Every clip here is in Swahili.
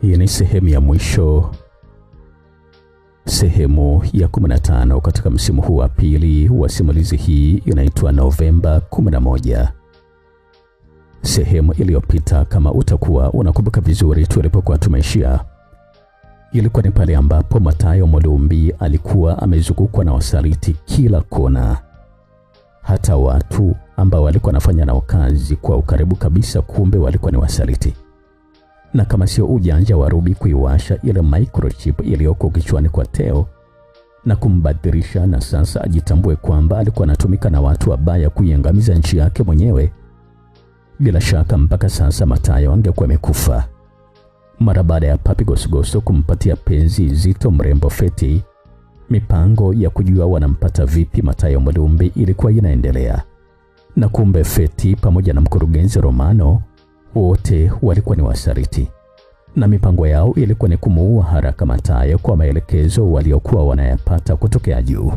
Hii ni sehemu ya mwisho, sehemu ya 15 katika msimu huu wa pili wa simulizi hii. Inaitwa Novemba 11. Sehemu iliyopita, kama utakuwa unakumbuka vizuri, tulipokuwa tumeishia, ilikuwa ni pale ambapo Matayo Mulumbi alikuwa amezungukwa na wasaliti kila kona. Hata watu ambao walikuwa wanafanya nao kazi kwa ukaribu kabisa, kumbe walikuwa ni wasaliti. Na kama sio ujanja wa Ruby kuiwasha ile microchip iliyoko kichwani kwa Teo na kumbadilisha, na sasa ajitambue kwamba alikuwa anatumika na watu wabaya kuiangamiza nchi yake mwenyewe, bila shaka mpaka sasa Matayo angekuwa amekufa. Mara baada ya Papi Gosogoso kumpatia penzi zito mrembo Feti, mipango ya kujua wanampata vipi Matayo Mulumbi ilikuwa inaendelea. Na kumbe Feti pamoja na mkurugenzi Romano wote walikuwa ni wasaliti, na mipango yao ilikuwa ni kumuua haraka Matayo kwa maelekezo waliokuwa wanayapata kutokea juu.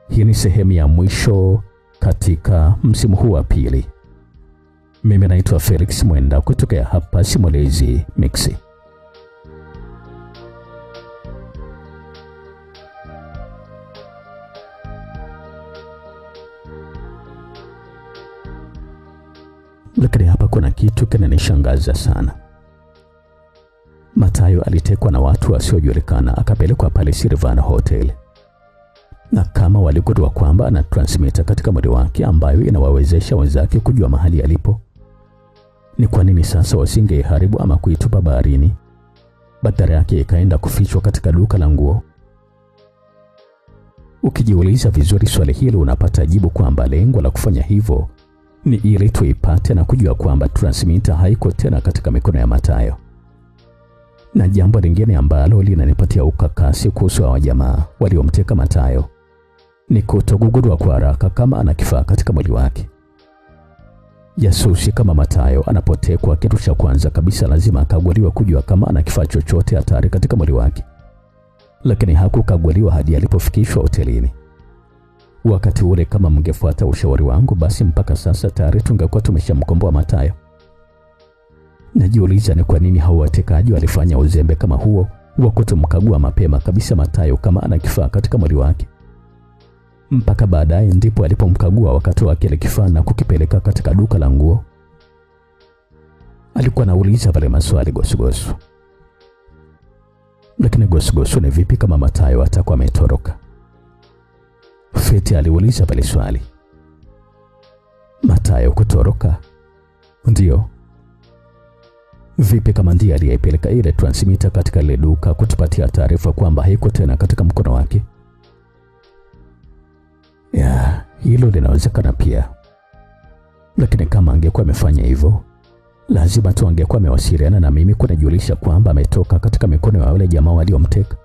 Hii ni sehemu ya mwisho katika msimu huu wa pili. Mimi naitwa Felix Mwenda kutokea hapa Simulizi Mixi. Lakini hapa kuna kitu kinanishangaza sana. Matayo alitekwa na watu wasiojulikana, akapelekwa pale Silvan Hotel. Na kama waligundua kwamba ana transmitter katika mwili wake ambayo inawawezesha wenzake kujua mahali alipo, ni kwa nini sasa wasingeharibu ama kuitupa baharini, badala yake ikaenda kufichwa katika duka la nguo? Ukijiuliza vizuri swali hili, unapata jibu kwamba lengo la kufanya hivyo ni ili tuipate na kujua kwamba transmitter haiko tena katika mikono ya Matayo. Na jambo lingine ambalo linanipatia ukakasi kuhusu wa jamaa waliomteka Matayo ni kutogundua kwa haraka kama ana kifaa katika mwili wake. Jasusi kama Matayo anapotekwa, kitu cha kwanza kabisa lazima akaguliwe kujua kama ana kifaa chochote hatari katika mwili wake. Lakini hakukaguliwa hadi alipofikishwa hotelini. Wakati ule, kama mngefuata ushauri wangu, basi mpaka sasa tayari tungekuwa tumeshamkomboa Matayo. Najiuliza ni kwa nini hao watekaji walifanya uzembe kama huo wa kutomkagua mapema kabisa Matayo kama ana kifaa katika mwili wake. Mpaka baadaye ndipo alipomkagua wakatoa kile kifaa na kukipeleka katika duka la nguo. Alikuwa anauliza pale maswali Gosogoso. Lakini Gosogoso, ni vipi kama Matayo atakuwa ametoroka? Feti aliuliza pale swali. Matayo kutoroka? Ndio. Vipi kama ndiye aliyepeleka ile transmitter katika ile duka kutupatia taarifa kwamba haiko tena katika mkono wake? Ya, hilo linawezekana pia. Lakini kama angekuwa amefanya hivyo, lazima tu angekuwa amewasiliana na mimi kunijulisha kwamba ametoka katika mikono ya wale jamaa waliomteka.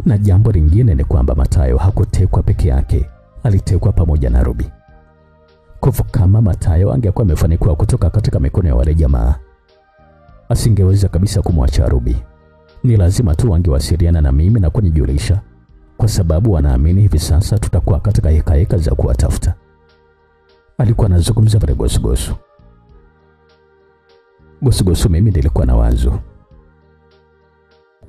Na jambo lingine ni kwamba Matayo hakutekwa peke yake, alitekwa pamoja na Ruby. Kwa hivyo kama Matayo angekuwa amefanikiwa kutoka katika mikono ya wale jamaa, asingeweza kabisa kumwacha Ruby. Ni lazima tu angewasiliana na mimi na kunijulisha, kwa sababu wanaamini hivi sasa tutakuwa katika hekaheka za kuwatafuta. Alikuwa anazungumza pale Gosogoso. Gosogoso, mimi nilikuwa na wazo.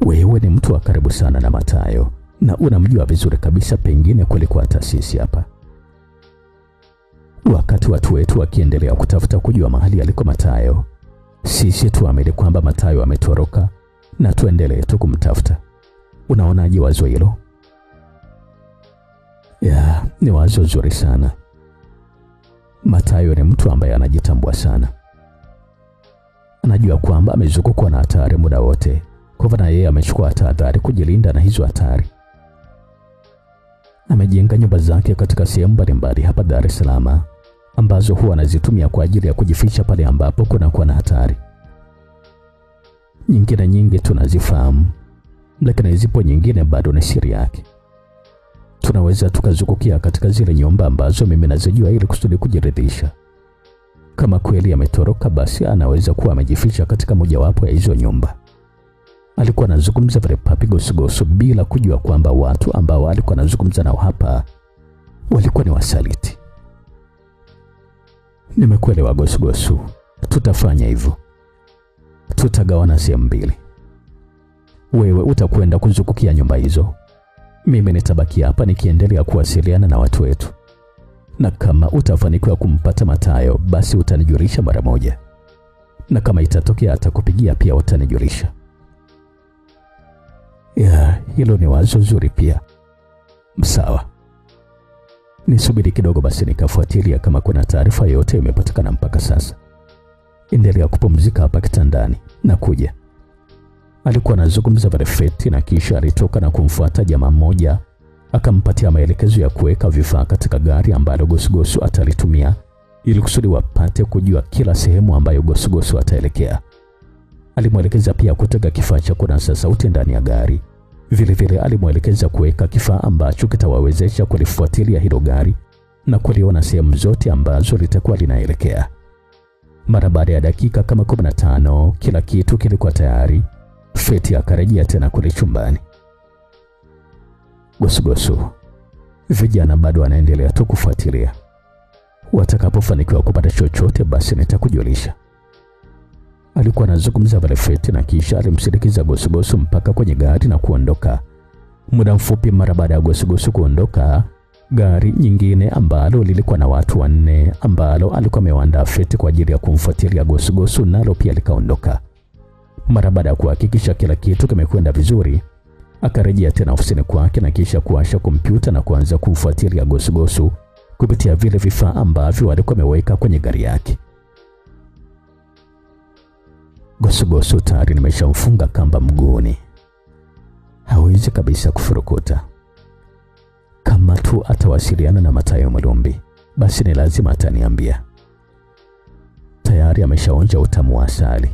Wewe ni mtu wa karibu sana na Matayo na unamjua vizuri kabisa, pengine kulikuwa taasisi hapa. Wakati watu wetu wakiendelea kutafuta kujua mahali aliko Matayo, sisi tuamini kwamba Matayo ametoroka na tuendelee tu kumtafuta. Unaonaje wazo hilo? Ya, ni wazo zuri sana. Matayo ni mtu ambaye anajitambua sana. Anajua kwamba amezungukwa na hatari muda wote. Kwa hivyo na yeye amechukua tahadhari kujilinda na hizo hatari. Amejenga nyumba zake katika sehemu mbalimbali hapa Dar es Salaam ambazo huwa anazitumia kwa ajili ya kujificha pale ambapo kunakuwa na hatari. Nyingine nyingi tunazifahamu, lakini zipo nyingine bado ni siri yake. Tunaweza tukazungukia katika zile nyumba ambazo mimi nazijua ili kusudi kujiridhisha. Kama kweli ametoroka, basi anaweza kuwa amejificha katika mojawapo ya hizo nyumba. Alikuwa anazungumza pale Papi Gosogoso bila kujua kwamba watu ambao alikuwa anazungumza nao hapa walikuwa ni wasaliti. Nimekuelewa Gosogoso, tutafanya hivyo. Tutagawana sehemu mbili. Wewe utakwenda kuzungukia nyumba hizo. Mimi nitabaki hapa nikiendelea kuwasiliana na watu wetu. Na kama utafanikiwa kumpata Matayo, basi utanijulisha mara moja. Na kama itatokea atakupigia pia utanijulisha. Hilo ni wazo zuri pia. Sawa. Nisubiri kidogo basi nikafuatilia kama kuna taarifa yoyote imepatikana mpaka sasa. Endelea kupumzika hapa kitandani na kuja. Alikuwa anazungumza Feti na kisha alitoka na kumfuata jamaa mmoja, akampatia maelekezo ya kuweka vifaa katika gari ambalo Gosugosu atalitumia ili kusudi wapate kujua kila sehemu ambayo Gosugosu ataelekea. Alimwelekeza pia kutega kifaa cha kunasa sauti ndani ya gari. Vile alimwelekeza kuweka kifaa ambacho kitawawezesha kulifuatilia hilo gari na kuliona sehemu zote ambazo litakuwa linaelekea. Mara baada ya dakika kama 15 kila kitu kilikuwa tayari. Feti akarejea tena kule chumbani. Gosugosu, vijana bado wanaendelea tu kufuatilia. Watakapofanikiwa kupata chochote basi nitakujulisha. Alikuwa anazungumza Feti na kisha alimsindikiza Gosugosu mpaka kwenye gari na kuondoka. Muda mfupi mara baada ya Gosugosu kuondoka, gari nyingine ambalo lilikuwa na watu 4 ambalo alikuwa amewaandaa Feti kwa ajili ya kumfuatilia Gosugosu nalo pia likaondoka. Mara baada ya kuhakikisha kila kitu kimekwenda vizuri, akarejea tena ofisini kwake na kisha kuwasha kompyuta na kuanza kumfuatilia Gosugosu kupitia vile vifaa ambavyo alikuwa ameweka kwenye gari yake. Gosugosu tayari nimeshamfunga kamba mguuni. Hawezi kabisa kufurukuta. Kama tu atawasiliana na Matayo Mulumbi, basi ni lazima ataniambia. Tayari ameshaonja utamu wa asali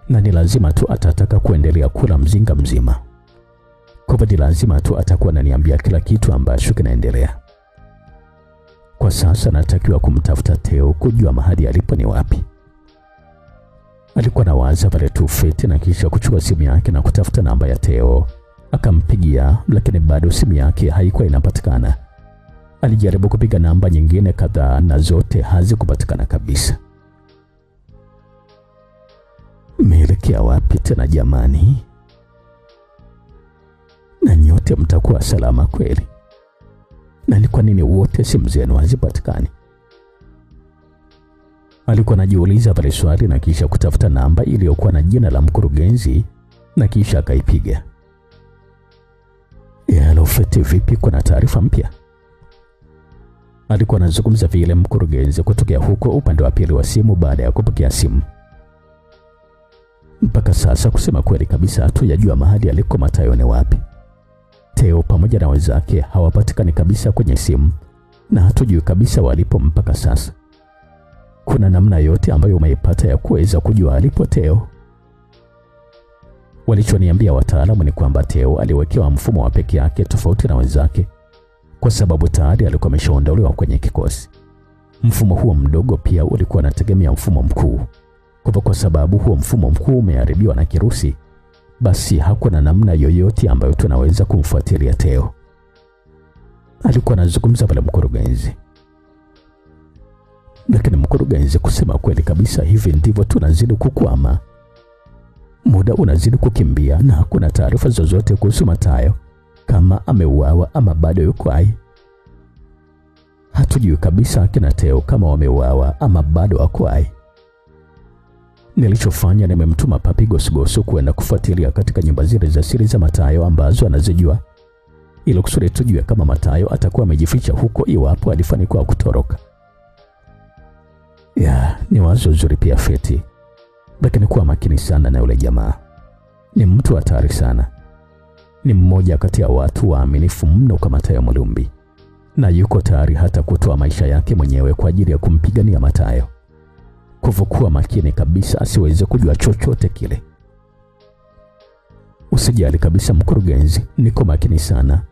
na ni lazima tu atataka kuendelea kula mzinga mzima. Kwa hivyo lazima tu atakuwa ananiambia kila kitu ambacho kinaendelea. Kwa sasa natakiwa kumtafuta Teo kujua mahali alipo ni wapi. Alikuwa na waza tu Feti na kisha kuchukua simu yake na kutafuta namba ya Teo. Akampigia lakini bado simu yake haikuwa inapatikana. Alijaribu kupiga namba nyingine kadhaa na zote hazikupatikana kabisa. Meelekea wapi tena jamani? Na nyote mtakuwa salama kweli? Na ni kwa nini wote simu zenu hazipatikani? Alikuwa anajiuliza swali na kisha kutafuta namba iliyokuwa na jina la mkurugenzi na kisha akaipiga. Hello Feti, vipi, kuna taarifa mpya? Alikuwa anazungumza vile mkurugenzi kutokea huko upande wa pili wa simu baada ya kupokea simu. Mpaka sasa kusema kweli kabisa hatujajua mahali aliko Matayo ni wapi. Teo pamoja na wenzake hawapatikani kabisa kwenye simu na hatujui kabisa walipo mpaka sasa. Kuna namna yote ambayo umeipata ya kuweza kujua alipo Teo? Walichoniambia wataalamu ni kwamba Teo aliwekewa mfumo wa pekee yake tofauti na wenzake kwa sababu tayari alikuwa ameshaondolewa kwenye kikosi. Mfumo huo mdogo pia ulikuwa unategemea mfumo mkuu. Kwa sababu huo mfumo mkuu umeharibiwa na kirusi, basi hakuna namna yoyote ambayo tunaweza kumfuatilia Teo. Alikuwa anazungumza pale mkurugenzi. Lakini mkurugenzi, kusema kweli kabisa hivi ndivyo tunazidi kukwama. Muda unazidi kukimbia na hakuna taarifa zozote kuhusu Matayo, kama ameuawa ama bado yuko hai. Hatujui kabisa akina Teo kama wameuawa ama bado wako hai. Nilichofanya nimemtuma Papi Gosugosu kwenda kufuatilia katika nyumba zile za siri za Matayo ambazo anazijua, ili kusudi tujue kama Matayo atakuwa amejificha huko iwapo alifanikiwa kutoroka. Ni wazo zuri pia Feti. Lakini kuwa makini sana na yule jamaa. Ni mtu hatari sana. Ni mmoja kati ya watu waaminifu mno kwa Matayo Mulumbi, na yuko tayari hata kutoa maisha yake mwenyewe kwa ajili ya kumpigania Matayo. Kuwa makini kabisa asiweze kujua chochote kile. Usijali kabisa mkurugenzi, niko makini sana.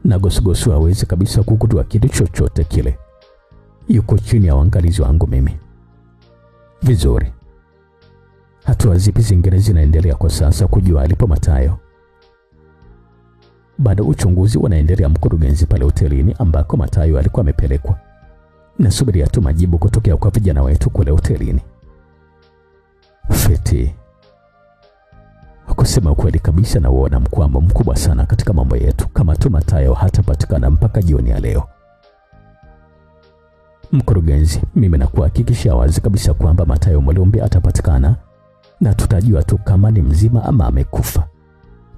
Na Gosugosu hawezi kabisa kukujua kitu chochote kile. Yuko chini ya uangalizi wangu mimi. Vizuri. Hatua zipi zingine zinaendelea kwa sasa kujua alipo Matayo? Bado uchunguzi unaendelea mkurugenzi pale hotelini ambako Matayo alikuwa amepelekwa. Nasubiria tu majibu kutokea kwa vijana wetu kule hotelini. Feti, Kusema kweli kabisa, na uona mkwamo mkubwa sana katika mambo yetu kama tu Matayo hatapatikana mpaka jioni ya leo. Mkurugenzi, mimi nakuhakikishia wazi kabisa kwamba Matayo Mulumbi atapatikana na tutajua tu kama ni mzima ama amekufa.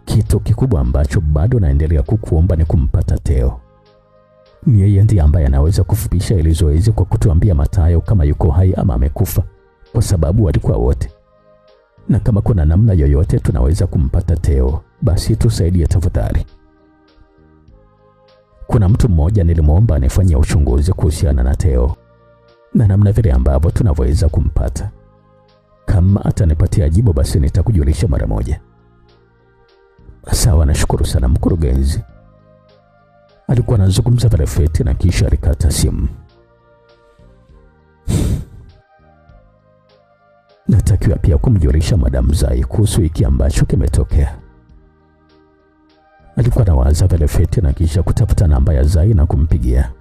Kitu kikubwa ambacho bado naendelea kukuomba ni kumpata Teo. Ni yeye ndiye ambaye anaweza kufupisha ile zoezi kwa kutuambia Matayo kama yuko hai ama amekufa, kwa sababu walikuwa wote. Na kama kuna namna yoyote tunaweza kumpata Teo, basi tusaidie tafadhali. Kuna mtu mmoja nilimwomba anifanyie uchunguzi kuhusiana na Teo na namna vile ambavyo tunaweza kumpata. Kama atanipatia jibu, basi nitakujulisha mara moja. Sawa, nashukuru sana mkurugenzi. Alikuwa anazungumza Velefeti na kisha alikata simu. Natakiwa pia kumjulisha Madam Zai kuhusu hiki ambacho kimetokea. Alikuwa anawaza Velefeti na kisha kutafuta namba ya Zai na kumpigia.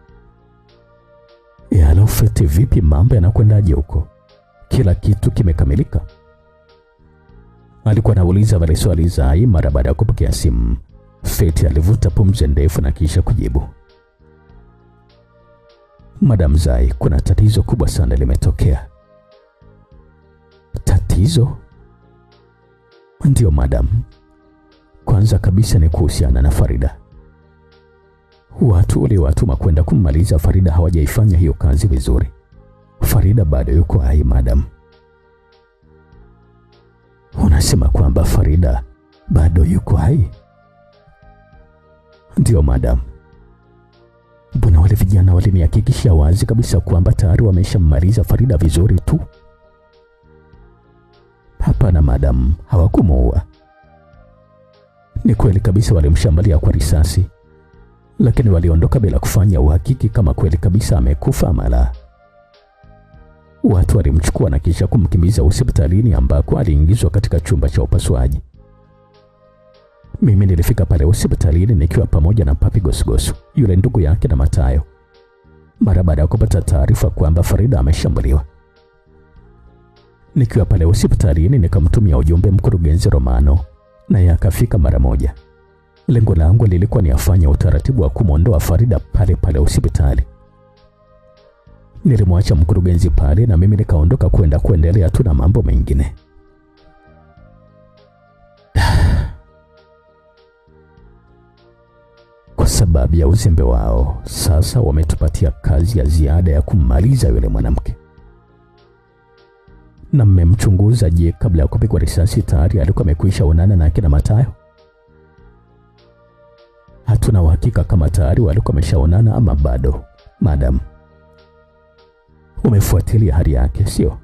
Halo Feti, vipi, mambo yanakwendaje huko? Kila kitu kimekamilika? Alikuwa anauliza vile swali Zai mara baada ya kupokea simu. Feti alivuta pumzi ndefu na kisha kujibu. Madam Zai, kuna tatizo kubwa sana limetokea. Tatizo? Ndio madam. Kwanza kabisa ni kuhusiana na Farida. Watu waliowatuma kwenda kummaliza Farida hawajaifanya hiyo kazi vizuri. Farida bado yuko hai madam. Unasema kwamba Farida bado yuko hai? Ndio madam. Mbona wale vijana walinihakikishia wazi kabisa kwamba tayari wameshammaliza Farida vizuri tu? Hapana madam, hawakumuua. Ni kweli kabisa walimshambulia kwa risasi, lakini waliondoka bila kufanya uhakiki kama kweli kabisa amekufa ama la. Watu walimchukua na kisha kumkimbiza hospitalini ambako aliingizwa katika chumba cha upasuaji. Mimi nilifika pale hospitalini nikiwa pamoja na Papi Gosgoso, yule ndugu yake na Matayo, mara baada ya kupata taarifa kwamba Farida ameshambuliwa. Nikiwa pale hospitalini nikamtumia ujumbe mkurugenzi Romano, naye akafika mara moja. Lengo langu lilikuwa ni afanye utaratibu wa kumwondoa Farida pale pale hospitali. Nilimwacha mkurugenzi pale na mimi nikaondoka kwenda kuendelea tu na mambo mengine. Kwa sababu ya uzembe wao, sasa wametupatia kazi ya ziada ya kummaliza yule mwanamke. Na mmemchunguza je, kabla ya kupigwa risasi tayari alikuwa amekwisha onana na akina Matayo? Hatuna uhakika kama tayari walikuwa wameshaonana ama bado, madam. Umefuatilia hali yake, sio?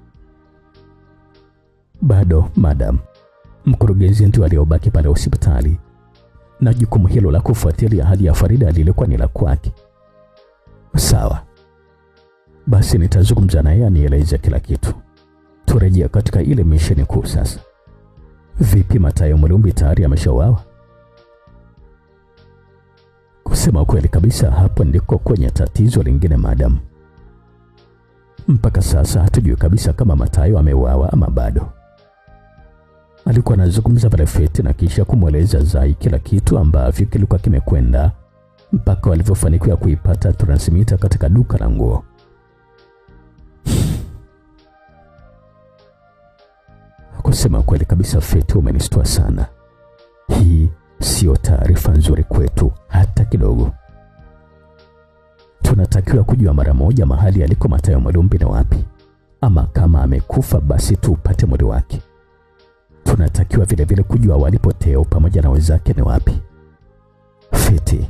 Bado, madam. Mkurugenzi ndio aliyobaki pale hospitali, na jukumu hilo la kufuatilia hali ya Farida lilikuwa ni la kwake. Sawa. Basi nitazungumza naye anieleze kila kitu. Turejea katika ile misheni kuu sasa. Vipi, Matayo Mulumbi tayari ameshauawa? Kusema kweli kabisa, hapo ndiko kwenye tatizo lingine madam. Mpaka sasa hatujui kabisa kama Matayo ameuawa ama bado. Alikuwa anazungumza Velefeti na kisha kumweleza Zai kila kitu ambavyo kilikuwa kimekwenda mpaka walivyofanikiwa kuipata transmitter katika duka la nguo. Kusema kweli kabisa Feti, umenistua sana. Hii sio taarifa nzuri kwetu hata kidogo. Tunatakiwa kujua mara moja mahali aliko Matayo Mulumbi na wapi, ama kama amekufa basi tupate mwili wake. Tunatakiwa vile vile kujua walipo Teo pamoja na wenzake ni wapi. Feti,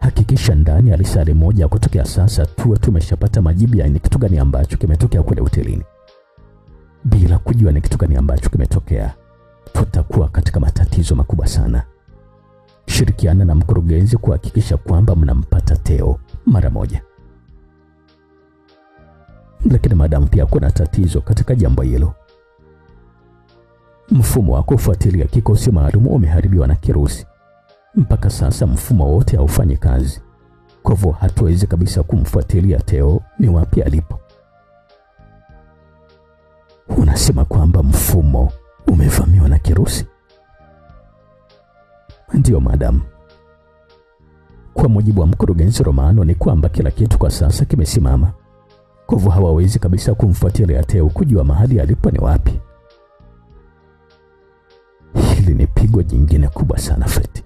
hakikisha ndani ya lisali moja kutokea sasa tuwe tumeshapata majibu ya ni kitu gani ambacho kimetokea kule hotelini. Bila kujua ni kitu gani ambacho kimetokea, tutakuwa katika matatizo makubwa sana. Shirikiana na mkurugenzi kuhakikisha kwamba mnampata Teo mara moja. Lakini madam, pia kuna tatizo katika jambo hilo. Mfumo wa kufuatilia kikosi maalum umeharibiwa na kirusi. Mpaka sasa mfumo wote haufanyi kazi. Kwa hivyo hatuwezi kabisa kumfuatilia Teo ni wapi alipo. Unasema kwamba mfumo umevamiwa na kirusi? Ndiyo madam. Kwa mujibu wa mkurugenzi Romano ni kwamba kila kitu kwa sasa kimesimama. Kwa hivyo hawawezi kabisa kumfuatilia Teo kujua mahali alipo ni wapi. Hili ni pigo jingine kubwa sana Feti.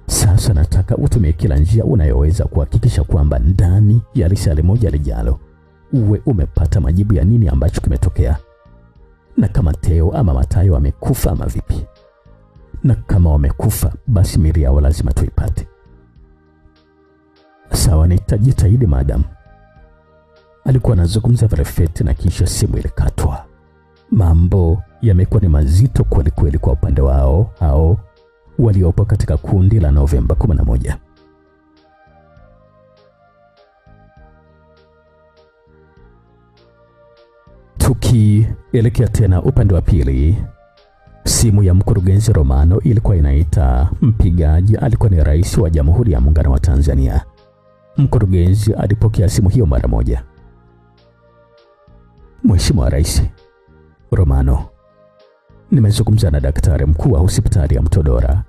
Sasa nataka utumie kila njia unayoweza kuhakikisha kwamba ndani ya lisali moja lijalo uwe umepata majibu ya nini ambacho kimetokea, na kama Teo ama Matayo wamekufa ama vipi. Na kama wamekufa basi mili yao lazima tuipate. Sawa, nitajitahidi madam. Alikuwa anazungumza vile Feti na kisha simu ilikatwa. Mambo yamekuwa ni mazito kweli kweli kwa upande wao hao waliopo katika kundi la Novemba 11. Tukielekea tena upande wa pili, simu ya mkurugenzi Romano ilikuwa inaita. Mpigaji alikuwa ni Rais wa Jamhuri ya Muungano wa Tanzania. Mkurugenzi alipokea simu hiyo mara moja. Mheshimiwa Rais, Romano, nimezungumza na daktari mkuu wa hospitali ya Mtodora.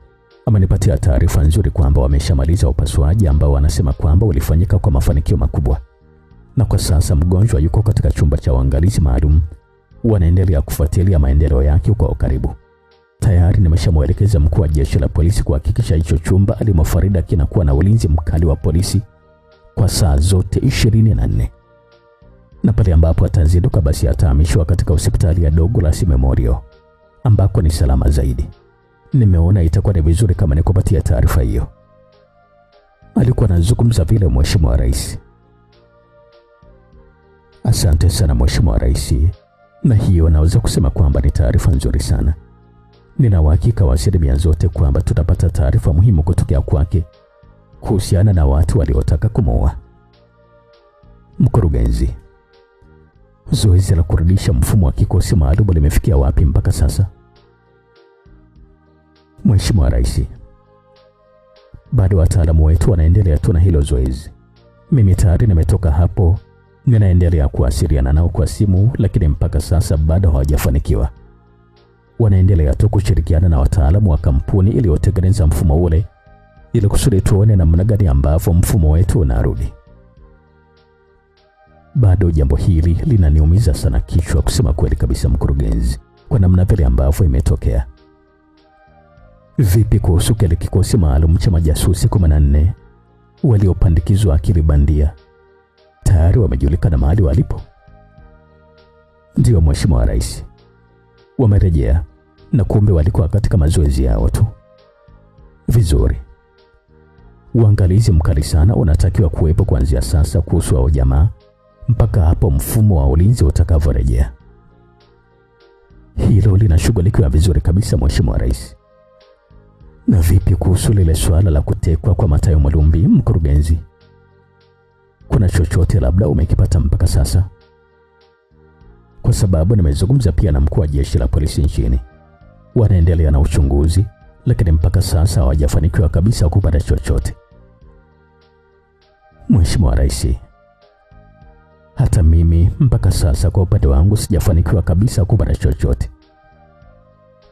Amenipatia taarifa nzuri kwamba wameshamaliza upasuaji ambao wanasema kwamba ulifanyika kwa mafanikio makubwa. Na kwa sasa mgonjwa yuko katika chumba cha uangalizi maalum. Wanaendelea kufuatilia maendeleo yake kwa karibu. Tayari nimeshamwelekeza mkuu wa jeshi la polisi kuhakikisha hicho chumba alimo Farida kinakuwa na ulinzi mkali wa polisi kwa saa zote 24. Na pale ambapo atazinduka basi atahamishwa katika hospitali ya Douglas Memorial ambako ni salama zaidi. Nimeona itakuwa ni vizuri kama nikupatia taarifa hiyo. Alikuwa anazungumza vile Mheshimiwa Rais. Asante sana Mheshimiwa Rais. Na hiyo naweza kusema kwamba ni taarifa nzuri sana. Nina uhakika wa asilimia zote kwamba tutapata taarifa muhimu kutokea kwake kuhusiana na watu waliotaka kumuua. Mkurugenzi, zoezi la kurudisha mfumo wa kikosi maalum limefikia wapi mpaka sasa? Mheshimiwa Rais, bado wataalamu wetu wanaendelea tu na hilo zoezi. Mimi tayari nimetoka hapo, ninaendelea kuwasiliana nao kwa simu, lakini mpaka sasa bado hawajafanikiwa. Wanaendelea tu kushirikiana na wataalamu wa kampuni iliyotengeneza mfumo ule ili kusudi tuone namna gani ambavyo mfumo wetu unarudi. Bado jambo hili linaniumiza sana kichwa kusema kweli kabisa mkurugenzi, kwa namna vile ambavyo imetokea. Vipi kuhusu kile kikosi maalum cha majasusi 14 waliopandikizwa akili bandia? Tayari wamejulikana mahali walipo? Ndiyo Mheshimiwa Rais, wamerejea na kumbe walikuwa katika mazoezi yao tu. Vizuri. Uangalizi mkali sana unatakiwa kuwepo kuanzia sasa kuhusu hao jamaa mpaka hapo mfumo wa ulinzi utakavyorejea. Hilo linashughulikiwa vizuri kabisa Mheshimiwa Rais. Na vipi kuhusu lile swala la kutekwa kwa Matayo Mulumbi mkurugenzi? Kuna chochote labda umekipata mpaka sasa? Kwa sababu nimezungumza pia na mkuu wa jeshi la polisi nchini. Wanaendelea na uchunguzi, lakini mpaka sasa hawajafanikiwa kabisa kupata chochote. Mheshimiwa Rais, hata mimi mpaka sasa kwa upande wangu sijafanikiwa kabisa kupata chochote.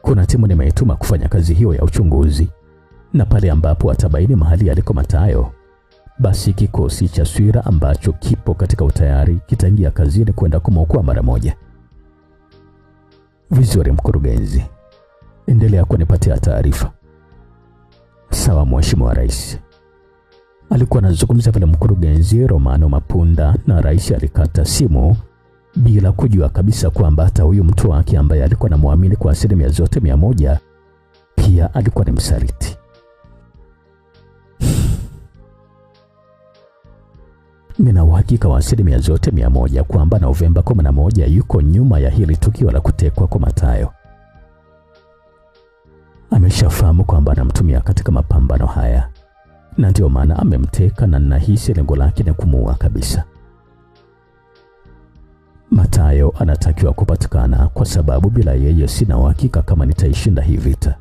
Kuna timu nimeituma kufanya kazi hiyo ya uchunguzi, na pale ambapo atabaini mahali aliko Matayo, basi kikosi cha Swira ambacho kipo katika utayari kitaingia kazini kwenda kumwokoa mara moja. Vizuri mkurugenzi, endelea kunipatia taarifa. Sawa Mheshimiwa Rais. Alikuwa anazungumza vile mkurugenzi Romano Mapunda, na Rais alikata simu bila kujua kabisa kwamba hata huyu mtu wake ambaye alikuwa anamwamini kwa asilimia zote 100 pia alikuwa ni msaliti. Nina uhakika wa asilimia zote 100 kwamba Novemba 11 yuko nyuma ya hili tukio la kutekwa kwa Matayo. Ameshafahamu kwamba anamtumia katika mapambano haya, na ndio maana amemteka, na ninahisi lengo lake ni kumuua kabisa. Matayo anatakiwa kupatikana, kwa sababu bila yeye sina uhakika kama nitaishinda hii vita.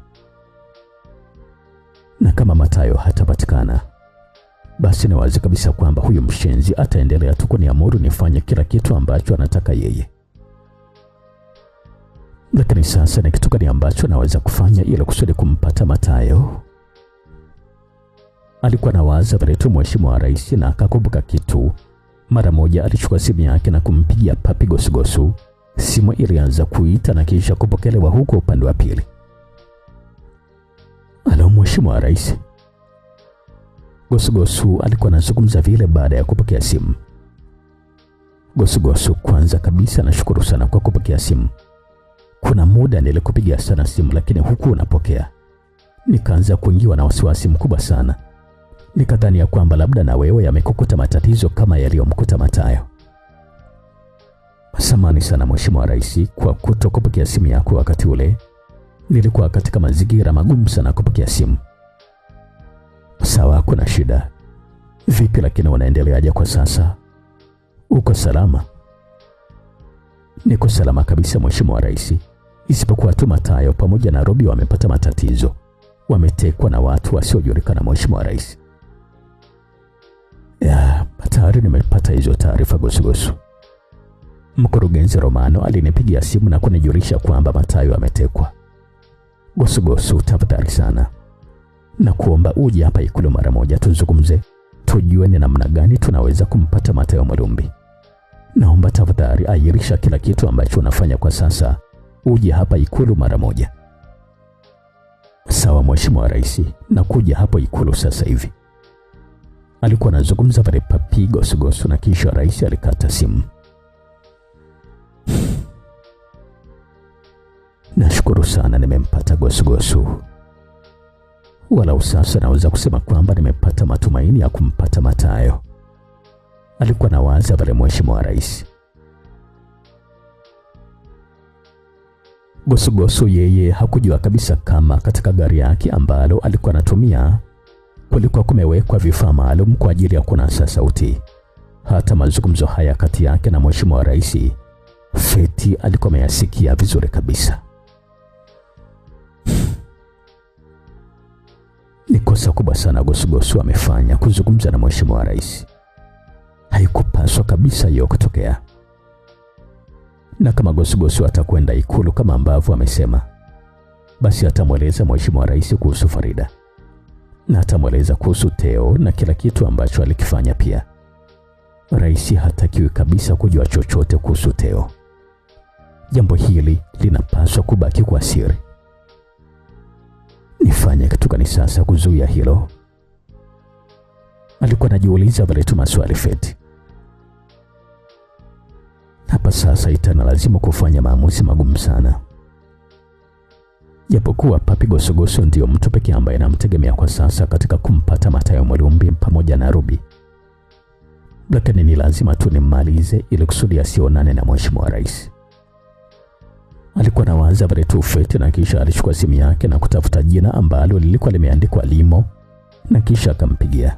Na kama Matayo hatapatikana, basi ni wazi kabisa kwamba huyu mshenzi ataendelea tu kuniamuru nifanye kila kitu ambacho anataka yeye. Lakini sasa ni kitu gani ambacho naweza kufanya ili kusudi kumpata Matayo? Alikuwa anawaza vile tu Mheshimiwa Rais, na akakumbuka kitu. Mara moja alichukua simu yake na kumpigia Papi Gosugosu. Simu ilianza kuita na kisha kupokelewa huko upande wa pili. Halo Mheshimiwa Rais. Gosugosu alikuwa anazungumza vile baada ya kupokea simu. Gosugosu, kwanza kabisa nashukuru sana kwa kupokea simu. Kuna muda nilikupigia sana simu lakini huku unapokea. Nikaanza kuingiwa na wasiwasi mkubwa sana. Nikadhani ya kwamba labda na wewe yamekukuta matatizo kama yaliyomkuta Matayo. Samahani sana Mheshimiwa Rais kwa kutokupokea simu yako wakati ule. Nilikuwa katika mazingira magumu sana kupokea simu. Sawa, kuna shida. Vipi lakini unaendeleaje kwa sasa? Uko salama? Niko salama kabisa Mheshimiwa Rais. Isipokuwa tu Matayo pamoja na Robi wamepata matatizo. Wametekwa na watu wasiojulikana Mheshimiwa Rais. Tayari nimepata hizo taarifa Gosugosu. Mkurugenzi Romano alinipigia simu na kunijulisha kwamba Matayo ametekwa. Gosugosu, tafadhali sana na kuomba uje hapa Ikulu mara moja tuzungumze, tujue ni namna gani tunaweza kumpata Matayo Mulumbi. Naomba tafadhali ahirisha kila kitu ambacho unafanya kwa sasa, uje hapa Ikulu mara moja. Sawa Mheshimiwa Rais, nakuja hapo Ikulu sasa hivi. Alikuwa anazungumza pale Papi Gosugosu na kisha Rais alikata simu. Nashukuru sana nimempata Gosugosu. Wala sasa naweza kusema kwamba nimepata matumaini ya kumpata Matayo. Alikuwa anawaza pale Mheshimiwa Rais. Gosugosu yeye hakujua kabisa kama katika gari yake ambalo alikuwa anatumia kulikuwa kumewekwa vifaa maalum kwa ajili ya kunasa sauti. Hata mazungumzo haya kati yake na Mheshimiwa Rais, Feti alikuwa ameyasikia vizuri kabisa. Ni kosa kubwa sana Gosugosu amefanya kuzungumza na Mheshimiwa Rais. Haikupaswa kabisa hiyo kutokea. Na kama Gosugosu atakwenda Ikulu kama ambavyo amesema, basi atamweleza Mheshimiwa Rais kuhusu Farida. Na atamweleza kuhusu Teo na kila kitu ambacho alikifanya pia. Rais hatakiwi kabisa kujua chochote kuhusu Teo. Jambo hili linapaswa kubaki kwa siri. Nifanye kitu gani sasa kuzuia hilo? Alikuwa anajiuliza vile tu maswali Feti. Hapa sasa itana lazima kufanya maamuzi magumu sana. Japokuwa Papi Gosugosu ndio mtu pekee ambaye namtegemea kwa sasa katika kumpata Matayo Mulumbi pamoja na Ruby. Lakini ni lazima tu nimmalize ili kusudi asionane na Mheshimiwa Rais. Alikuwa anawaza vile tu Feti na kisha alichukua simu yake na kutafuta jina ambalo lilikuwa limeandikwa Limo na kisha akampigia.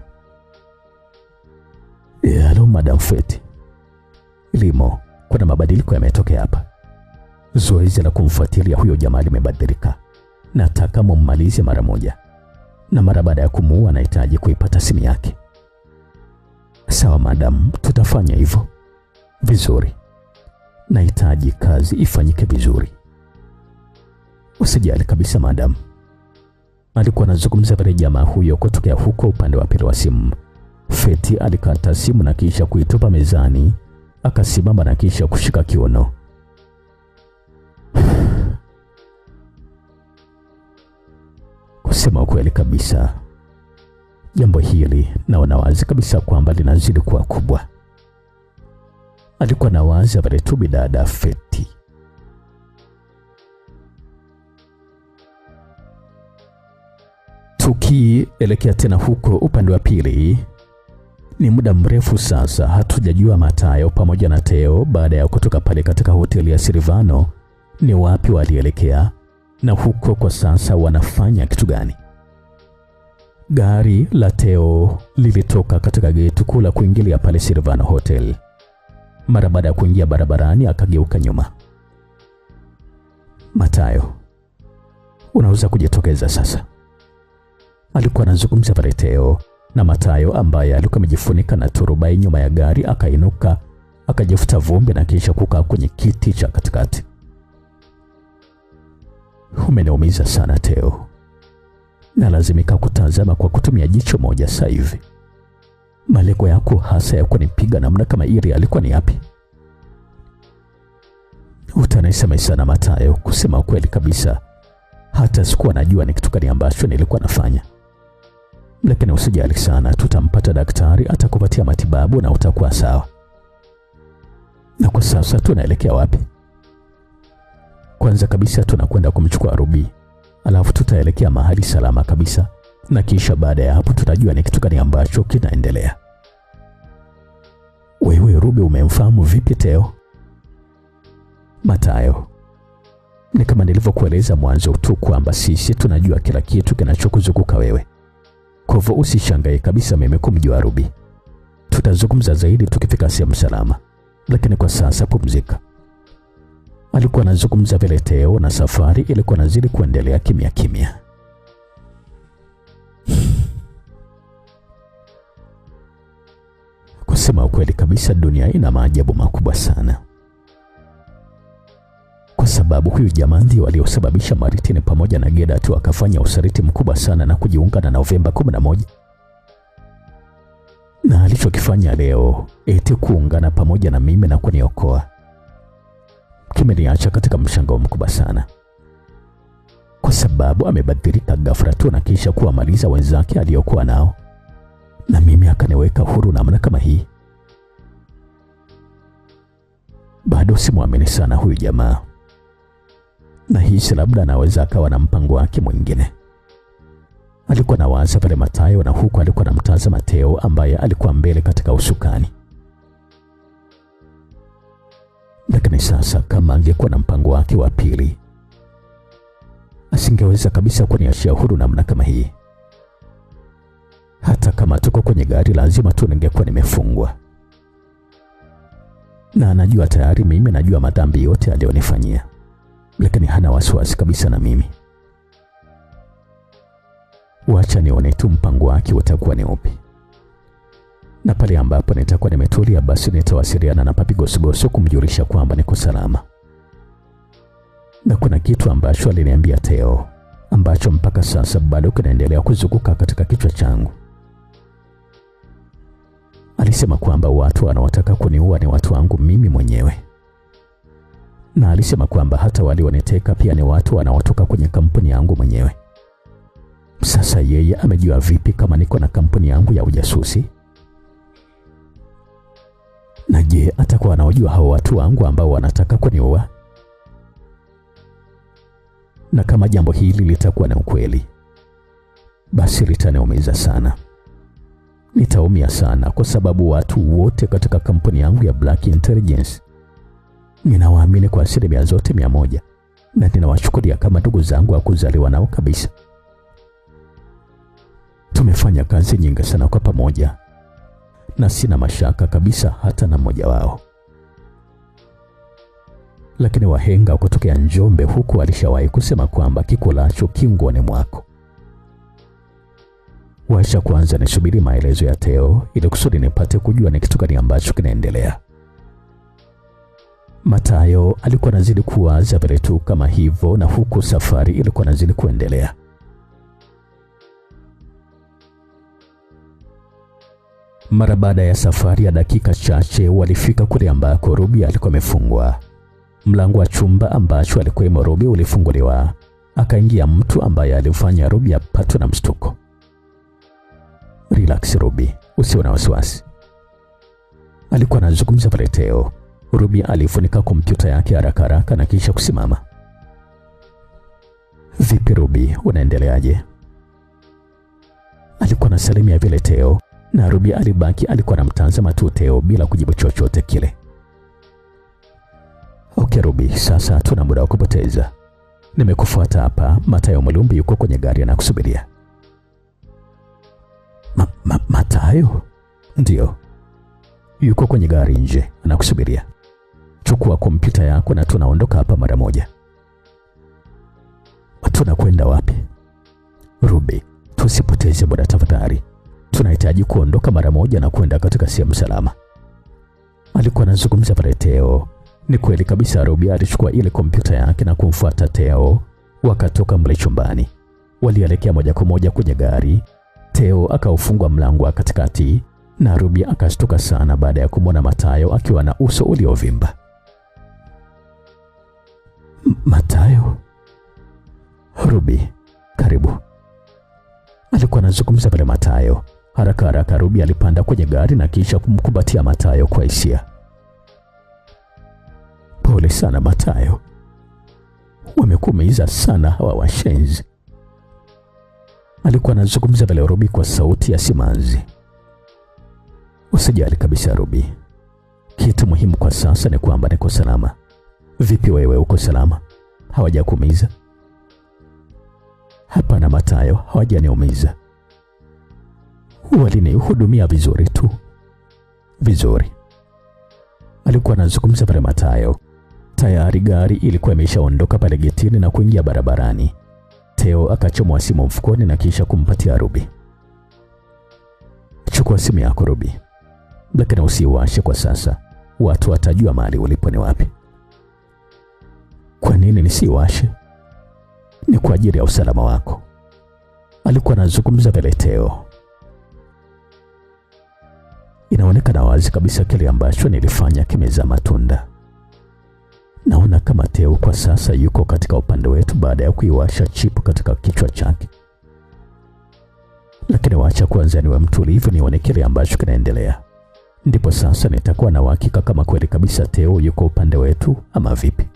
Hello Madam Feti. Limo, kuna mabadiliko yametokea hapa. Zoezi la kumfuatilia huyo jamaa limebadilika. Nataka mummalize mara moja. Na mara baada ya kumuua nahitaji kuipata simu yake. Sawa madam, tutafanya hivyo. Vizuri. Nahitaji kazi ifanyike vizuri. Usijali kabisa madam. Alikuwa anazungumza pale jamaa huyo kutokea huko upande wa pili wa simu. Feti alikata simu na kisha kuitupa mezani, akasimama na kisha kushika kiuno. Kusema ukweli kabisa, jambo hili naona wazi kabisa kwamba linazidi kuwa kubwa. Alikuwa anawaza pale tu bidada Feti. Tukielekea tena huko upande wa pili, ni muda mrefu sasa hatujajua Matayo pamoja na Teo baada ya kutoka pale katika hoteli ya Silvano ni wapi walielekea na huko kwa sasa wanafanya kitu gani. Gari la Teo lilitoka katika geti kuu la kuingilia pale Silvano Hotel. Mara baada ya kuingia barabarani akageuka nyuma. Matayo, unaweza kujitokeza sasa. Alikuwa anazungumza pale Teo na Matayo ambaye alikuwa amejifunika na turubai nyuma ya gari akainuka, akajifuta vumbi na kisha kukaa kwenye kiti cha katikati. Umeniumiza sana Teo. Na lazimika kutazama kwa kutumia jicho moja sasa hivi. Malengo yako hasa ya kunipiga namna kama ile alikuwa ni yapi? Utanisamehe sana Matayo, kusema ukweli kabisa hata sikuwa najua ni kitu gani ambacho nilikuwa nafanya. Lakini usijali sana, tutampata daktari atakupatia matibabu na utakuwa sawa. Na kwa sasa tunaelekea wapi? Kwanza kabisa tunakwenda kumchukua Ruby. Alafu tutaelekea mahali salama kabisa, na kisha baada ya hapo tutajua ni kitu gani ambacho kinaendelea. Wewe Ruby umemfahamu vipi Teo? Matayo, ni kama nilivyokueleza mwanzo tu kwamba sisi tunajua kila kitu kinachokuzunguka wewe. Kwa hivyo usishangae kabisa mimi kumjua Ruby. Tutazungumza zaidi tukifika sehemu salama, lakini kwa sasa pumzika. Alikuwa anazungumza vile Teo, na safari ilikuwa nazidi kuendelea kimya kimya. Kusema ukweli kabisa, dunia ina maajabu makubwa sana. Kwa sababu huyu jamaa ndio aliyosababisha Maritini pamoja na Gedat wakafanya usaliti mkubwa sana na kujiunga na Novemba 11. Na alichokifanya leo eti kuungana pamoja na mimi na kuniokoa kimeniacha katika mshangao mkubwa sana. Kwa sababu amebadilika ghafla tu na kisha kuwamaliza wenzake aliokuwa nao, na mimi akaniweka huru namna kama hii. Bado simwamini sana huyu jamaa. Na hisi labda anaweza akawa na mpango wake mwingine. Alikuwa na waza pale Matayo, na huku alikuwa anamtazama Teo ambaye alikuwa mbele katika usukani. Lakini sasa kama angekuwa na mpango wake wa pili, asingeweza kabisa kuniachia huru namna kama hii. Hata kama tuko kwenye gari lazima tu ningekuwa nimefungwa. Na anajua tayari mimi najua madhambi yote aliyonifanyia, lakini hana wasiwasi kabisa na mimi. Wacha nione tu mpango wake utakuwa ni upi. Na pale ambapo nitakuwa nimetulia, basi nitawasiliana na Papi Gosugosu kumjulisha kwamba niko salama. Na kuna kitu ambacho aliniambia Teo ambacho mpaka sasa bado kinaendelea kuzunguka katika kichwa changu. Alisema kwamba watu wanaotaka kuniua ni watu wangu mimi mwenyewe. Na alisema kwamba hata walioniteka pia ni watu wanaotoka kwenye kampuni yangu mwenyewe. Sasa yeye amejua vipi kama niko na kampuni yangu ya ujasusi? Na je, atakuwa anaojua hao watu wangu ambao wanataka kuniua? Na kama jambo hili litakuwa na ukweli, basi litaniumiza sana. Nitaumia sana kwa sababu watu wote katika kampuni yangu ya Black Intelligence ninawaamini kwa asilimia zote 100, na ninawachukulia kama ndugu zangu wa kuzaliwa nao kabisa. Tumefanya kazi nyingi sana kwa pamoja, na sina mashaka kabisa hata na mmoja wao. Lakini wahenga kutokea Njombe huku alishawahi kusema kwamba kikulacho kingoni mwako. Wacha kwanza nisubiri maelezo ya Teo ili kusudi nipate kujua ni kitu gani ambacho kinaendelea. Matayo alikuwa anazidi kuwaza vile tu kama hivyo, na huku safari ilikuwa inazidi kuendelea. Mara baada ya safari ya dakika chache walifika kule ambako Ruby alikuwa amefungwa. Mlango wa chumba ambacho alikuwa Ruby ulifunguliwa. Akaingia mtu ambaye alifanya Ruby apatwe na mshtuko. Relax Ruby, usiwe na wasiwasi. Alikuwa anazungumza pale Teo. Ruby alifunika kompyuta yake haraka na kisha kusimama. Vipi Ruby, unaendeleaje? Alikuwa anasalimia vile Teo, na Ruby alikuwa anamtazama tu Teo bila kujibu chochote kile. Okay Ruby, sasa tuna muda wa kupoteza. Nimekufuata hapa, Matayo Mulumbi yuko kwenye gari anakusubiria. Matayo? Ndio. Yuko kwenye gari nje anakusubiria. Chukua kompyuta yako na tunaondoka hapa mara moja. Tunakwenda wapi? Ruby, tusipoteze muda tafadhali. Tunahitaji kuondoka mara moja na kwenda katika sehemu salama. Alikuwa anazungumza pale Teo. Ni kweli kabisa Ruby alichukua ile kompyuta yake na kumfuata Teo. Wakatoka mle chumbani, walielekea moja kwa moja kwenye gari. Theo akaufungua mlango wa katikati na Ruby akashtuka sana baada ya kumwona Matayo akiwa na uso uliovimba. Matayo? Ruby, karibu. Alikuwa anazungumza pale Matayo. Haraka haraka Ruby alipanda kwenye gari na kisha kumkumbatia Matayo kwa hisia. Pole sana Matayo, wamekuumiza sana hawa washenzi. Alikuwa anazungumza pale Ruby kwa sauti ya simanzi. Usijali kabisa Ruby, kitu muhimu kwa sasa ni kwamba niko salama. Vipi wewe, uko salama? Hawajakuumiza? Hapana Matayo, hawajaniumiza. Walinihudumia vizuri tu. Vizuri. Alikuwa anazungumza pale Matayo. Tayari gari ilikuwa imeshaondoka pale getini na kuingia barabarani. Theo akachomoa simu mfukoni na kisha kumpatia Ruby. Chukua simu yako Ruby, lakini usiwashe kwa sasa. Watu watajua mahali ulipo ni wapi. Kwa nini nisiwashe? Ni kwa ajili ya usalama wako. Alikuwa anazungumza pale Theo. Inaonekana wazi kabisa kile ambacho nilifanya kimezaa matunda. Naona kama Theo kwa sasa yuko katika upande wetu baada ya kuiwasha chipu katika kichwa chake. Lakini wacha kwanza niwe mtulivu nione kile ambacho kinaendelea. Ndipo sasa nitakuwa na uhakika kama kweli kabisa Theo yuko upande wetu ama vipi.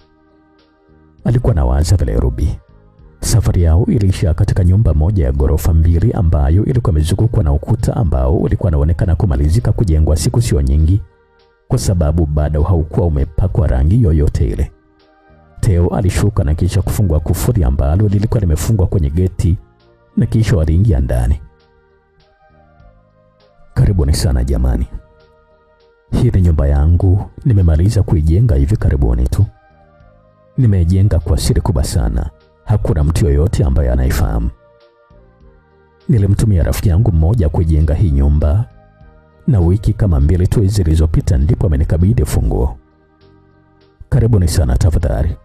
Alikuwa anawaza vile Ruby. Safari yao iliishia katika nyumba moja ya ghorofa 2 ambayo ilikuwa imezungukwa na ukuta ambao ulikuwa unaonekana kumalizika kujengwa siku sio nyingi, kwa sababu bado haukuwa umepakwa rangi yoyote ile. Theo alishuka na kisha kufungua kufuli ambalo lilikuwa limefungwa kwenye geti na kisha waliingia ndani. Karibuni sana jamani. Hii ni nyumba yangu, nimemaliza kuijenga hivi karibuni tu. Nimejenga kwa siri kubwa sana. Hakuna mtu yoyote ambaye anaifahamu. Nilimtumia rafiki yangu mmoja kuijenga hii nyumba, na wiki kama 2 tu zilizopita ndipo amenikabidhi funguo. Karibuni sana tafadhali.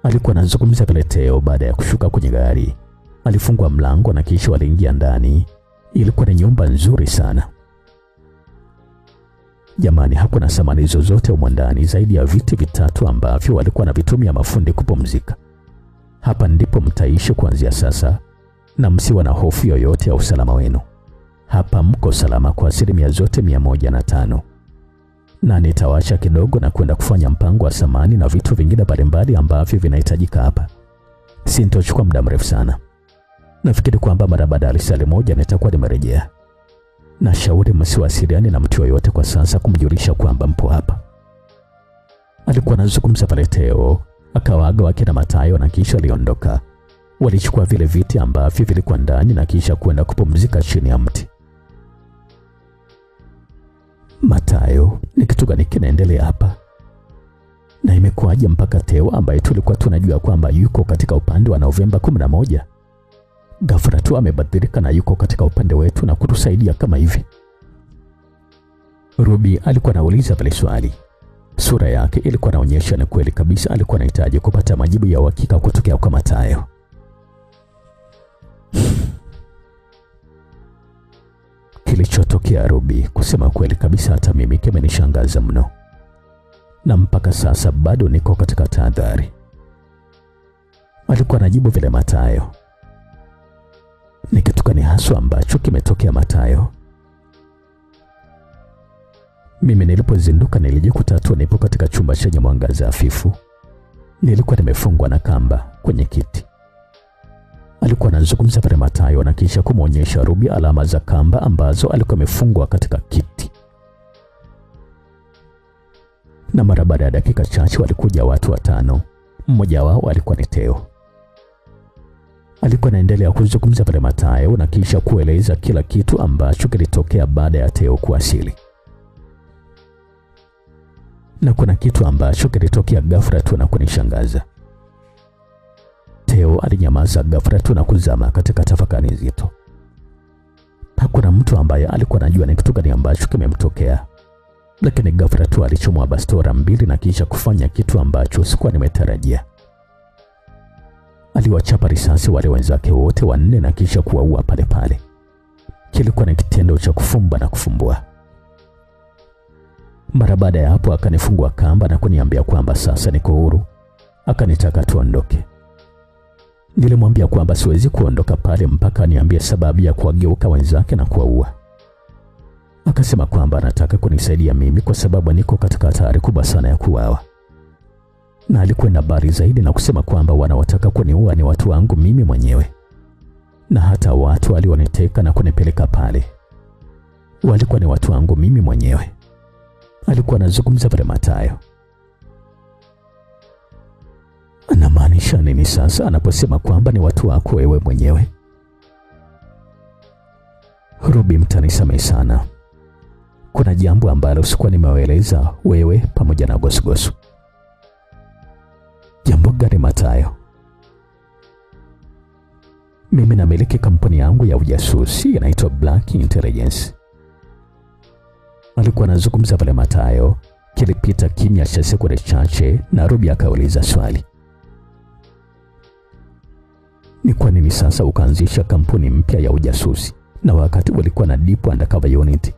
Alikuwa anazungumza pale Theo baada ya kushuka kwenye gari. Alifungua mlango na kisha waliingia ndani. Ilikuwa ni nyumba nzuri sana. Jamani, hakuna samani zozote humo ndani zaidi ya viti 3 ambavyo walikuwa na vitumia mafundi kupumzika. Hapa ndipo mtaishi kuanzia sasa na msiwe na hofu yoyote ya usalama wenu. Hapa mko salama kwa asilimia zote 105. Na nitawaacha kidogo na kwenda kufanya mpango wa samani na vitu vingine mbalimbali ambavyo vinahitajika hapa. Sintochukua muda mrefu sana. Nafikiri kwamba mara baada ya saa moja nitakuwa nimerejea. Na shauri msiwasiliane na mtu yoyote kwa sasa kumjulisha kwamba mpo hapa. Alikuwa anazungumza pale Theo, akawaaga wake na Matayo na kisha aliondoka. Walichukua vile viti ambavyo vilikuwa ndani na kisha kwenda kupumzika chini ya mti. Matayo, ni kitu gani kinaendelea hapa? Na imekuwaje mpaka Theo ambaye tulikuwa tunajua kwamba yuko katika upande wa Novemba 11 ghafla tu amebadilika na yuko katika upande wetu na kutusaidia kama hivi? Ruby alikuwa anauliza pale swali. Sura yake ilikuwa inaonyesha ni kweli kabisa alikuwa anahitaji kupata majibu ya uhakika kutokea kwa Matayo. Kilichotokea Ruby, kusema kweli kabisa hata mimi kimenishangaza mno. Na mpaka sasa bado niko katika tahadhari. Alikuwa anajibu vile Matayo. Ni kitu gani haswa ambacho kimetokea Matayo? Mimi nilipozinduka nilijikuta tu nipo katika chumba chenye mwangaza hafifu. Nilikuwa nimefungwa na kamba kwenye kiti. Alikuwa anazungumza pale Matayo na kisha kumuonyesha Ruby alama za kamba ambazo alikuwa amefungwa katika kiti. Na mara baada ya dakika chache walikuja watu 5. Mmoja wao alikuwa ni Theo. Alikuwa anaendelea kuzungumza pale Matayo na kisha kueleza kila kitu ambacho kilitokea baada ya Theo kuwasili. Na kuna kitu ambacho kilitokea ghafla tu na kunishangaza. Theo alinyamaza ghafla tu na kuzama katika tafakari nzito. Hakuna mtu ambaye alikuwa anajua ni kitu gani ambacho kimemtokea. Lakini ghafla tu alichomoa bastola 2 na kisha kufanya kitu ambacho sikuwa nimetarajia. aliwachapa risasi wale wenzake wote wanne na kisha kuwaua pale pale. Kilikuwa ni kitendo cha kufumba na kufumbua. Mara baada ya hapo akanifungua kamba na kuniambia kwamba sasa niko huru. Akanitaka tuondoke. Nilimwambia kwamba siwezi kuondoka pale mpaka niambie sababu ya kuwageuka wenzake na kuwaua. Akasema kwamba anataka kunisaidia mimi kwa sababu niko katika hatari kubwa sana ya kuuawa. Na alikwenda mbali zaidi na kusema kwamba wanaotaka kuniua ni watu wangu mimi mwenyewe. Na hata watu walioniteka na kunipeleka pale walikuwa ni watu wangu mimi mwenyewe. Alikuwa anazungumza vile Mathayo. Anamaanisha nini sasa anaposema kwamba ni watu wako wewe mwenyewe? Ruby, mtanisamehe sana. Kuna jambo ambalo sikuwa nimewaeleza wewe pamoja na Gosugosu. Jambo gani Mathayo? Mimi namiliki kampuni yangu ya ujasusi inaitwa Black Intelligence. Alikuwa anazungumza vile Mathayo. Kilipita kimya cha sekunde chache na Ruby akauliza swali. Ni kwa nini sasa ukaanzisha kampuni mpya ya ujasusi na wakati ulikuwa na Deep Undercover Unit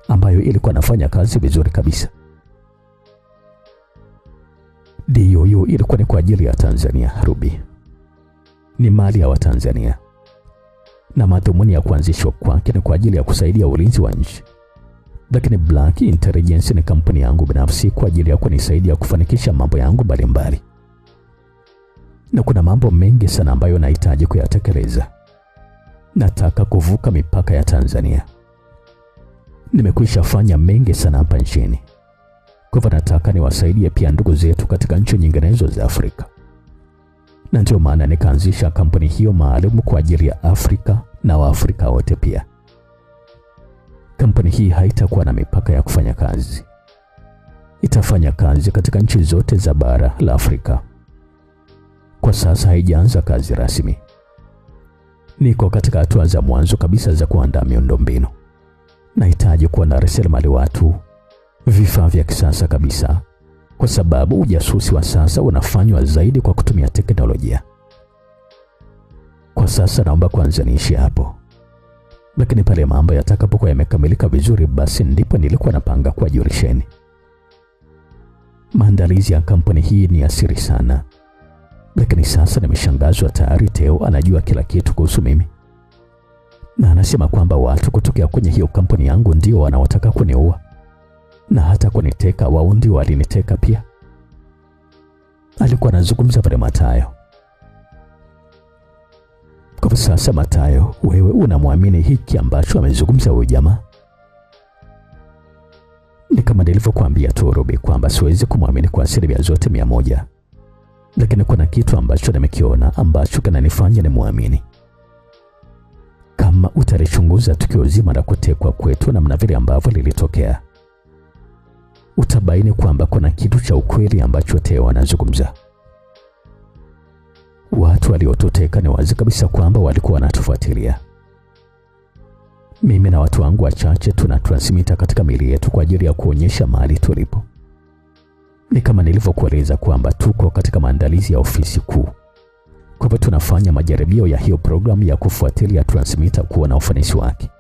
ambayo ilikuwa inafanya kazi vizuri kabisa? DUU ilikuwa ni kwa ajili ya Tanzania, Ruby. Ni mali ya Watanzania. Na madhumuni ya kuanzishwa kwake ni kwa ajili ya kusaidia ulinzi wa nchi. Lakini Black Intelligence ni kampuni yangu binafsi kwa ajili ya kunisaidia kufanikisha mambo yangu mbalimbali. Na kuna mambo mengi sana ambayo nahitaji kuyatekeleza. Nataka kuvuka mipaka ya Tanzania. Nimekwisha fanya mengi sana hapa nchini. Kwa hivyo nataka niwasaidie pia ndugu zetu katika nchi nyinginezo za Afrika. Na ndio maana nikaanzisha kampuni hiyo maalum kwa ajili ya Afrika na Waafrika wote pia. Kampuni hii haitakuwa na mipaka ya kufanya kazi. Itafanya kazi katika nchi zote za bara la Afrika. Kwa sasa haijaanza kazi rasmi. Niko katika hatua za mwanzo kabisa za kuandaa miundombinu. Nahitaji kuwa na rasilimali watu, vifaa vya kisasa kabisa, kwa sababu ujasusi wa sasa unafanywa zaidi kwa kutumia teknolojia. Kwa sasa naomba kwanza niishi hapo. Lakini pale mambo yatakapokuwa yamekamilika vizuri, basi ndipo nilikuwa napanga kuwajulisheni. Maandalizi ya kampuni hii ni asiri sana. Lakini sasa nimeshangazwa tayari Theo anajua kila kitu kuhusu mimi. Na anasema kwamba watu kutokea kwenye hiyo kampuni yangu ndio wanaotaka kuniua. Na hata kuniteka, wao ndio waliniteka pia. Alikuwa anazungumza vile Mathayo. Kwa sasa Mathayo, wewe unamwamini hiki ambacho amezungumza huyu jamaa? Ni kama nilivyokuambia tu Ruby kwamba siwezi kumwamini kwa asilimia zote 100. Lakini kuna kitu ambacho nimekiona ambacho kinanifanya nimwamini. Kama utalichunguza tukio zima la kutekwa kwetu na vile ambavyo lilitokea, utabaini kwamba kuna kitu cha ukweli ambacho Theo anazungumza. Watu waliotuteka ni wazi kabisa kwamba walikuwa wanatufuatilia. Mimi na watu wangu wachache tuna transmitter katika miili yetu kwa ajili ya kuonyesha mahali tulipo. Ni kama nilivyokueleza kwamba tuko katika maandalizi ya ofisi kuu. Kwa hivyo tunafanya majaribio ya hiyo programu ya kufuatilia transmitter kuwa na ufanisi wake.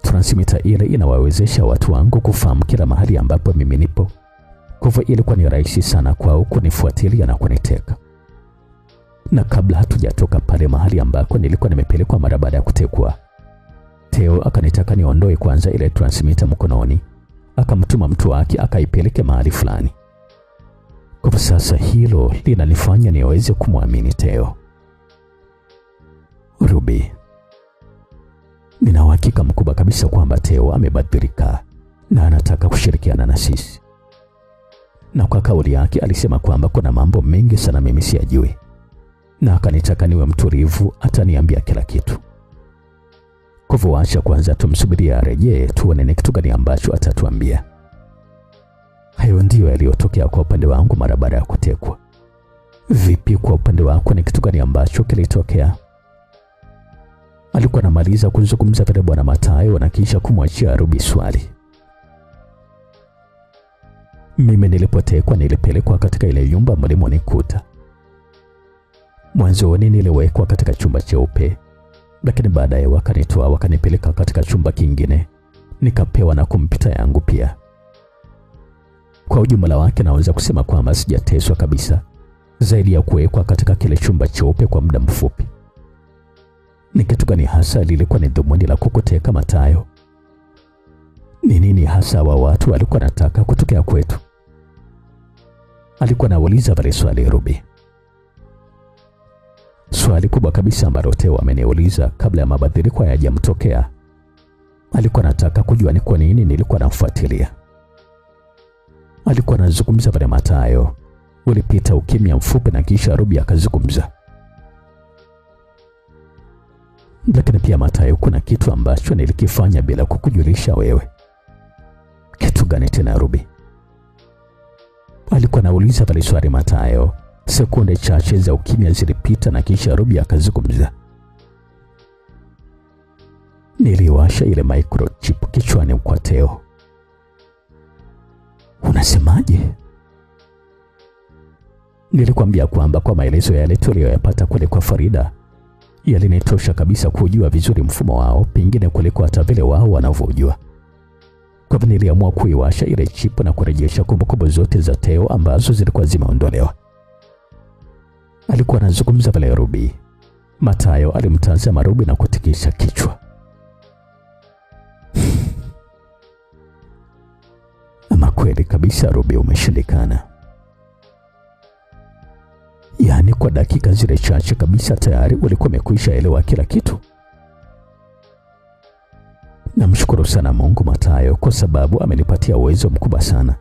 Transmitter ile inawawezesha watu wangu kufahamu kila mahali ambapo mimi nipo. Kwa hivyo ilikuwa ni rahisi sana kwao kunifuatilia na kuniteka. Na kabla hatujatoka pale mahali ambako nilikuwa nimepelekwa mara baada ya kutekwa, Theo akanitaka niondoe kwanza ile transmitter mkononi. Akamtuma mtu wake akaipeleke mahali fulani. Kwa sasa hilo linanifanya niweze kumwamini Theo. Ruby, nina uhakika mkubwa kabisa kwamba Theo amebadilika na anataka kushirikiana na sisi. Na kwa kauli yake alisema kwamba kuna mambo mengi sana mimi siyajui. Na akanitaka niwe mtulivu, ataniambia kila kitu. Kwa hivyo acha kwanza tumsubiria arejee tuone ni kitu gani ambacho atatuambia. Hayo ndio yaliyotokea kwa upande wangu mara baada ya kutekwa. Vipi kwa upande wako, ni kitu gani ambacho kilitokea? Alikuwa anamaliza kuzungumza pale Bwana Mathayo na kisha kumwachia Ruby swali. Mimi nilipotekwa nilipelekwa katika ile nyumba mlimonikuta. Mwanzoni niliwekwa katika chumba cheupe, lakini baadaye wakanitoa wakanipeleka katika chumba kingine, nikapewa na kompyuta yangu pia. Kwa ujumla wake naweza kusema kwamba sijateswa kabisa zaidi ya kuwekwa katika kile chumba cheupe kwa muda mfupi. Ni kitu gani hasa lilikuwa ni dhumuni la kukuteka Mathayo? Ni nini hasa wa watu walikuwa nataka kutokea kwetu? Alikuwa anauliza pale swali Ruby. Swali kubwa kabisa ambalo Teo ameniuliza kabla ya mabadiliko hayajamtokea. Alikuwa anataka kujua ni kwa nini nilikuwa namfuatilia. Alikuwa anazungumza pale Mathayo. Ulipita ukimya mfupi na kisha Ruby akazungumza. Lakini pia Mathayo, kuna kitu ambacho nilikifanya bila kukujulisha wewe. Kitu gani tena Ruby? Alikuwa anauliza pale swali Mathayo. Sekunde chache za ukimya zilipita na kisha Ruby akazungumza. Niliwasha ile microchip kichwani kwa Teo. Unasemaje? Nilikwambia kwamba kwa maelezo yale tuliyoyapata kule kwa Farida yalinitosha kabisa kujua vizuri mfumo wao, pengine kuliko hata vile wao wanavyojua. Kwa hivyo niliamua kuiwasha ile chip na kurejesha kumbukumbu zote za Teo ambazo zilikuwa zimeondolewa. Alikuwa anazungumza pale Ruby. Mathayo alimtazama Ruby na kutikisha kichwa. Ama kweli kabisa Ruby, umeshindikana. Yaani kwa dakika zile chache kabisa tayari ulikuwa umekwisha elewa kila kitu. Namshukuru sana Mungu Mathayo, kwa sababu amenipatia uwezo mkubwa sana.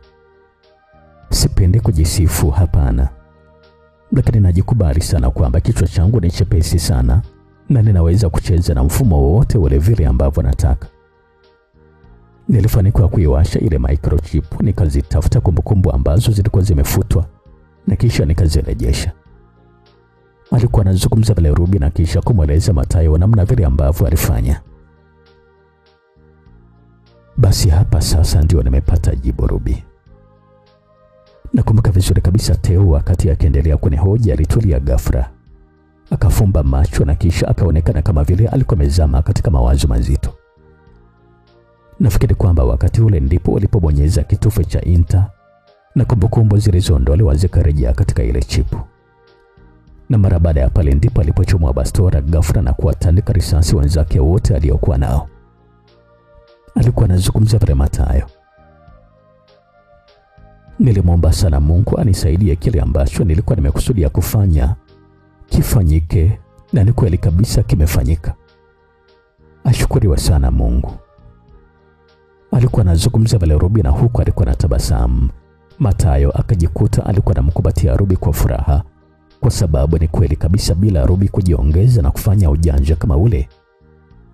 Sipendi kujisifu, hapana. Lakini najikubali sana kwamba kichwa changu ni chepesi sana na ninaweza kucheza na mfumo wowote ule vile ambavyo nataka. Nilifanikiwa kuiwasha ile microchip, nikazitafuta kumbukumbu ambazo zilikuwa zimefutwa na kisha nikazirejesha. Alikuwa anazungumza pale Ruby na kisha kumweleza Mathayo namna vile ambavyo alifanya. Basi hapa sasa ndio nimepata jibu Ruby. Nakumbuka vizuri kabisa Teo wakati akiendelea kunihoji alitulia ghafla. Akafumba macho na kisha akaonekana kama vile alikuwa amezama katika mawazo mazito. Nafikiri kwamba wakati ule ndipo walipobonyeza kitufe cha enter na kumbukumbu zilizoondolewa zikarejea katika ile chipu. Na mara baada ya pale ndipo alipochomoa bastola ghafla na kuwatandika risasi wenzake wote aliokuwa nao. Alikuwa anazungumza pale Mathayo. Nilimwomba sana Mungu anisaidie kile ambacho nilikuwa nimekusudia kufanya kifanyike, na ni kweli kabisa kimefanyika. Ashukuriwe sana Mungu. Alikuwa anazungumza pale Ruby na huku alikuwa anatabasamu. Mathayo akajikuta alikuwa anamkumbatia Ruby kwa furaha, kwa sababu ni kweli kabisa bila Ruby kujiongeza na kufanya ujanja kama ule,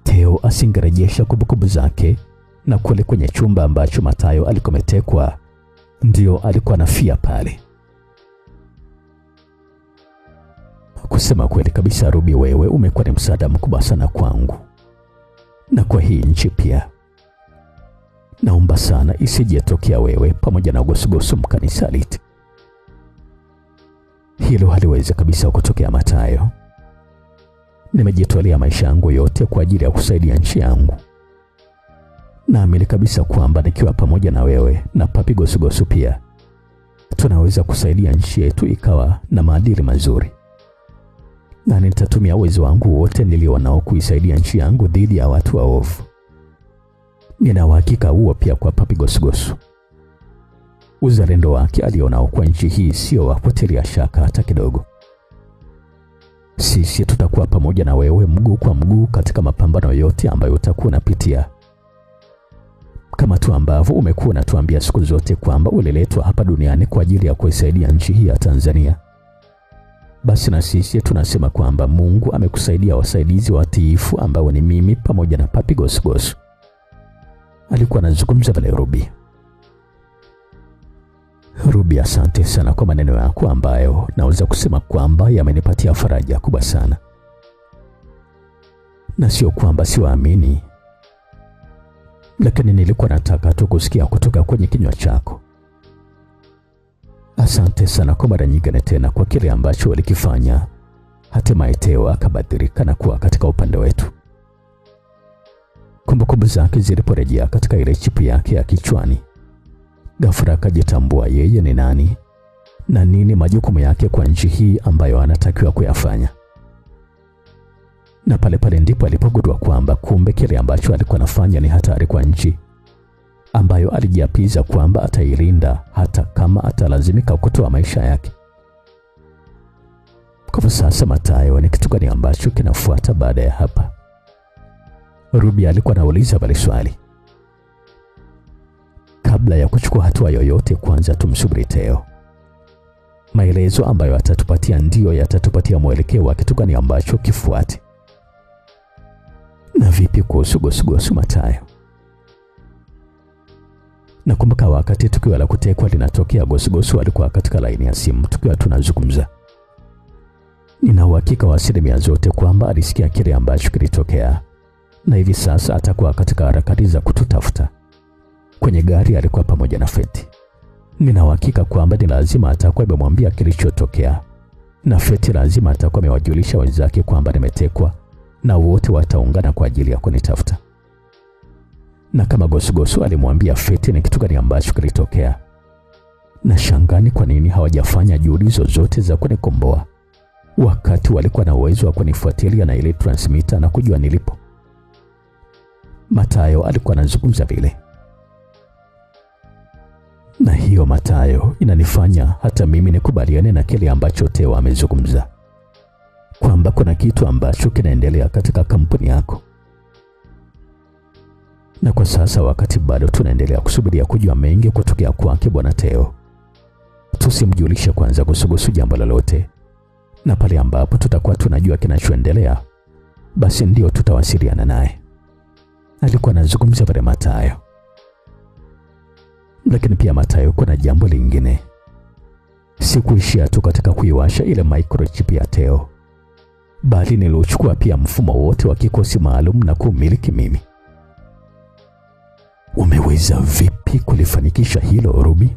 Teo asingerejesha kumbukumbu zake, na kule kwenye chumba ambacho Mathayo alikuwa ametekwa ndio alikuwa anafia pale. Kusema kweli kabisa Ruby, wewe umekuwa ni msaada mkubwa sana kwangu na kwa hii nchi pia. Naomba sana isijetokea wewe pamoja na Gosugosu mkanisaliti. Hilo haliwezi kabisa kutokea Mathayo. Nimejitolea maisha yangu yote kwa ajili ya kusaidia nchi yangu. Naamini kabisa kwamba nikiwa pamoja na wewe na Papi Gosugosu pia tunaweza kusaidia nchi yetu ikawa na maadili mazuri. Na nitatumia uwezo wangu wote nilio nao kuisaidia nchi yangu dhidi ya watu waovu. Nina uhakika huo pia kwa Papi Gosugosu. Uzalendo wake alionao kwa nchi hii sio wa kupotelea shaka hata kidogo. Sisi tutakuwa pamoja na wewe mguu kwa mguu katika mapambano yote ambayo utakuwa unapitia. Kama tu ambavyo umekuwa unatuambia siku zote kwamba uliletwa hapa duniani kwa ajili ya kuisaidia nchi hii ya Tanzania. Basi na sisi tunasema kwamba Mungu amekusaidia wasaidizi watiifu ambao ni mimi pamoja na Papi Gosugosu. Alikuwa anazungumza pale Ruby. Ruby, asante sana kwa maneno yako ambayo naweza kusema kwamba yamenipatia faraja kubwa sana. Na sio kwamba siwaamini, lakini nilikuwa nataka tu kusikia kutoka kwenye kinywa chako. Asante sana kwa mara nyingine tena kwa kile ambacho ulikifanya Hatimaye Teo akabadilika na kuwa katika upande wetu. Kumbukumbu zake ziliporejea katika ile chipu yake ya kichwani, ghafla akajitambua yeye ni nani na nini majukumu yake kwa nchi hii ambayo anatakiwa kuyafanya. Na pale ndipo alipogundua kwamba kumbe kile ambacho alikuwa anafanya ni hatari kwa nchi ambayo alijiapiza kwamba atailinda hata kama atalazimika kutoa maisha yake. Kwa sasa Mathayo, ni kitu gani ambacho kinafuata baada ya hapa? Ruby alikuwa anauliza pale swali. Kabla ya kuchukua hatua yoyote, kwanza tumsubiri Teo. Maelezo ambayo atatupatia ndiyo yatatupatia mwelekeo wa kitu gani ambacho kifuate. Na vipi kuhusu Gosugosu Mathayo? Nakumbuka wakati tukio la kutekwa linatokea, Gosugosu alikuwa katika laini ya simu tukiwa tunazungumza. Nina uhakika wa 100% zote kwamba alisikia kile ambacho kilitokea, na hivi sasa atakuwa katika harakati za kututafuta. Kwenye gari alikuwa pamoja na Feti. Nina uhakika kwamba ni lazima atakuwa amemwambia kilichotokea, na Feti lazima atakuwa amewajulisha wenzake kwamba nimetekwa, na wote wataungana kwa ajili ya kunitafuta. Na kama Gosugosu alimwambia Feti ni kitu gani ambacho kilitokea, na shangani kwa nini hawajafanya juhudi zozote za kunikomboa wakati walikuwa na uwezo wa kunifuatilia na ile transmitter na kujua nilipo. Mathayo alikuwa anazungumza vile. Na hiyo Mathayo inanifanya hata mimi nikubaliane na kile ambacho Teo amezungumza, kwamba kuna kitu ambacho kinaendelea katika kampuni yako. Na kwa sasa wakati bado tunaendelea kusubiria kujua mengi kutokea kwake Bwana Teo, tusimjulishe kwanza Gosugosu jambo lolote, na pale ambapo tutakuwa tunajua kinachoendelea basi ndio tutawasiliana naye. Alikuwa anazungumza pale Mathayo. Lakini pia Mathayo, kuna jambo lingine. Sikuishia tu katika kuiwasha ile microchip ya Teo, bali nilichukua pia mfumo wote wa kikosi maalum na kumiliki mimi. Umeweza vipi kulifanikisha hilo Ruby?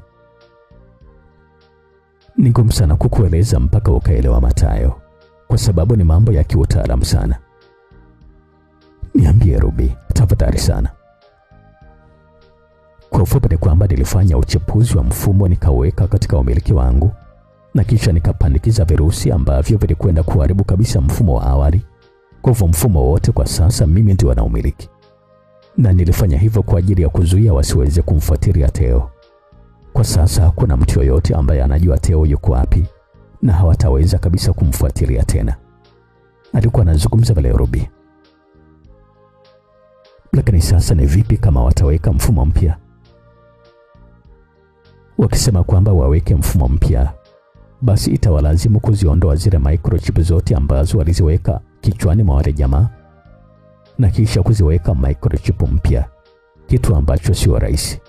Ni ngumu sana kukueleza mpaka ukaelewa Mathayo, kwa sababu ni mambo ya kiutaalamu sana. Niambie Ruby, tafadhali sana. Kwa ufupi ni kwamba nilifanya uchepuzi wa mfumo nikaweka katika umiliki wangu, na kisha nikapandikiza virusi ambavyo vilikwenda kuharibu kabisa mfumo wa awali. Kwa hivyo mfumo wote kwa sasa mimi ndio naumiliki. Na nilifanya hivyo kwa ajili ya kuzuia wasiweze kumfuatilia Teo. Kwa sasa hakuna mtu yoyote ambaye anajua Teo yuko wapi, na hawataweza kabisa kumfuatilia tena. Alikuwa anazungumza pale Ruby. Lakini sasa ni vipi kama wataweka mfumo mpya? Wakisema kwamba waweke mfumo mpya, basi itawalazimu kuziondoa zile microchip zote ambazo waliziweka kichwani mwa wale jamaa, na kisha kuziweka microchip mpya, kitu ambacho sio rahisi.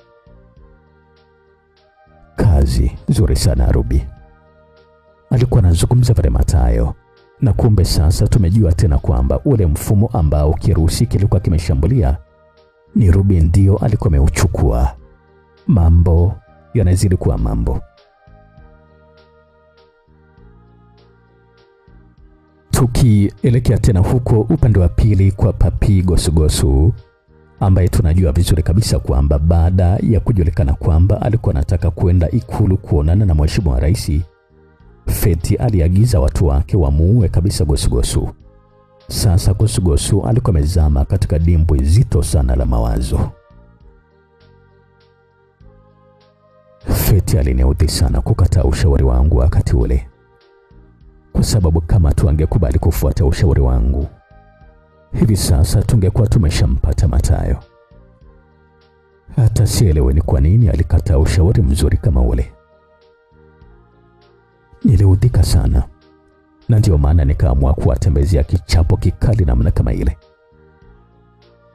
Kazi nzuri sana Ruby. Alikuwa anazungumza pale Mathayo, na kumbe sasa tumejua tena kwamba ule mfumo ambao kirusi kilikuwa kimeshambulia ni Ruby ndio alikuwa ameuchukua. Mambo yanazidi kuwa mambo. Tukielekea tena huko upande wa pili kwa Papi Gosugosu, ambaye tunajua vizuri kabisa kwamba baada ya kujulikana kwamba alikuwa anataka kwenda Ikulu kuonana na Mheshimiwa Rais, Feti aliagiza watu wake wamuue kabisa Gosugosu. Sasa Gosugosu alikuwa amezama katika dimbwi zito sana la mawazo. Feti aliniudhi sana kukataa ushauri wangu wakati ule, kwa sababu kama tuangekubali kufuata ushauri wangu, hivi sasa tungekuwa tumeshampata Mathayo. Hata sielewi ni kwa nini alikataa ushauri mzuri kama ule. Niliudhika sana, na ndio maana nikaamua kuwatembezea kichapo kikali namna kama ile.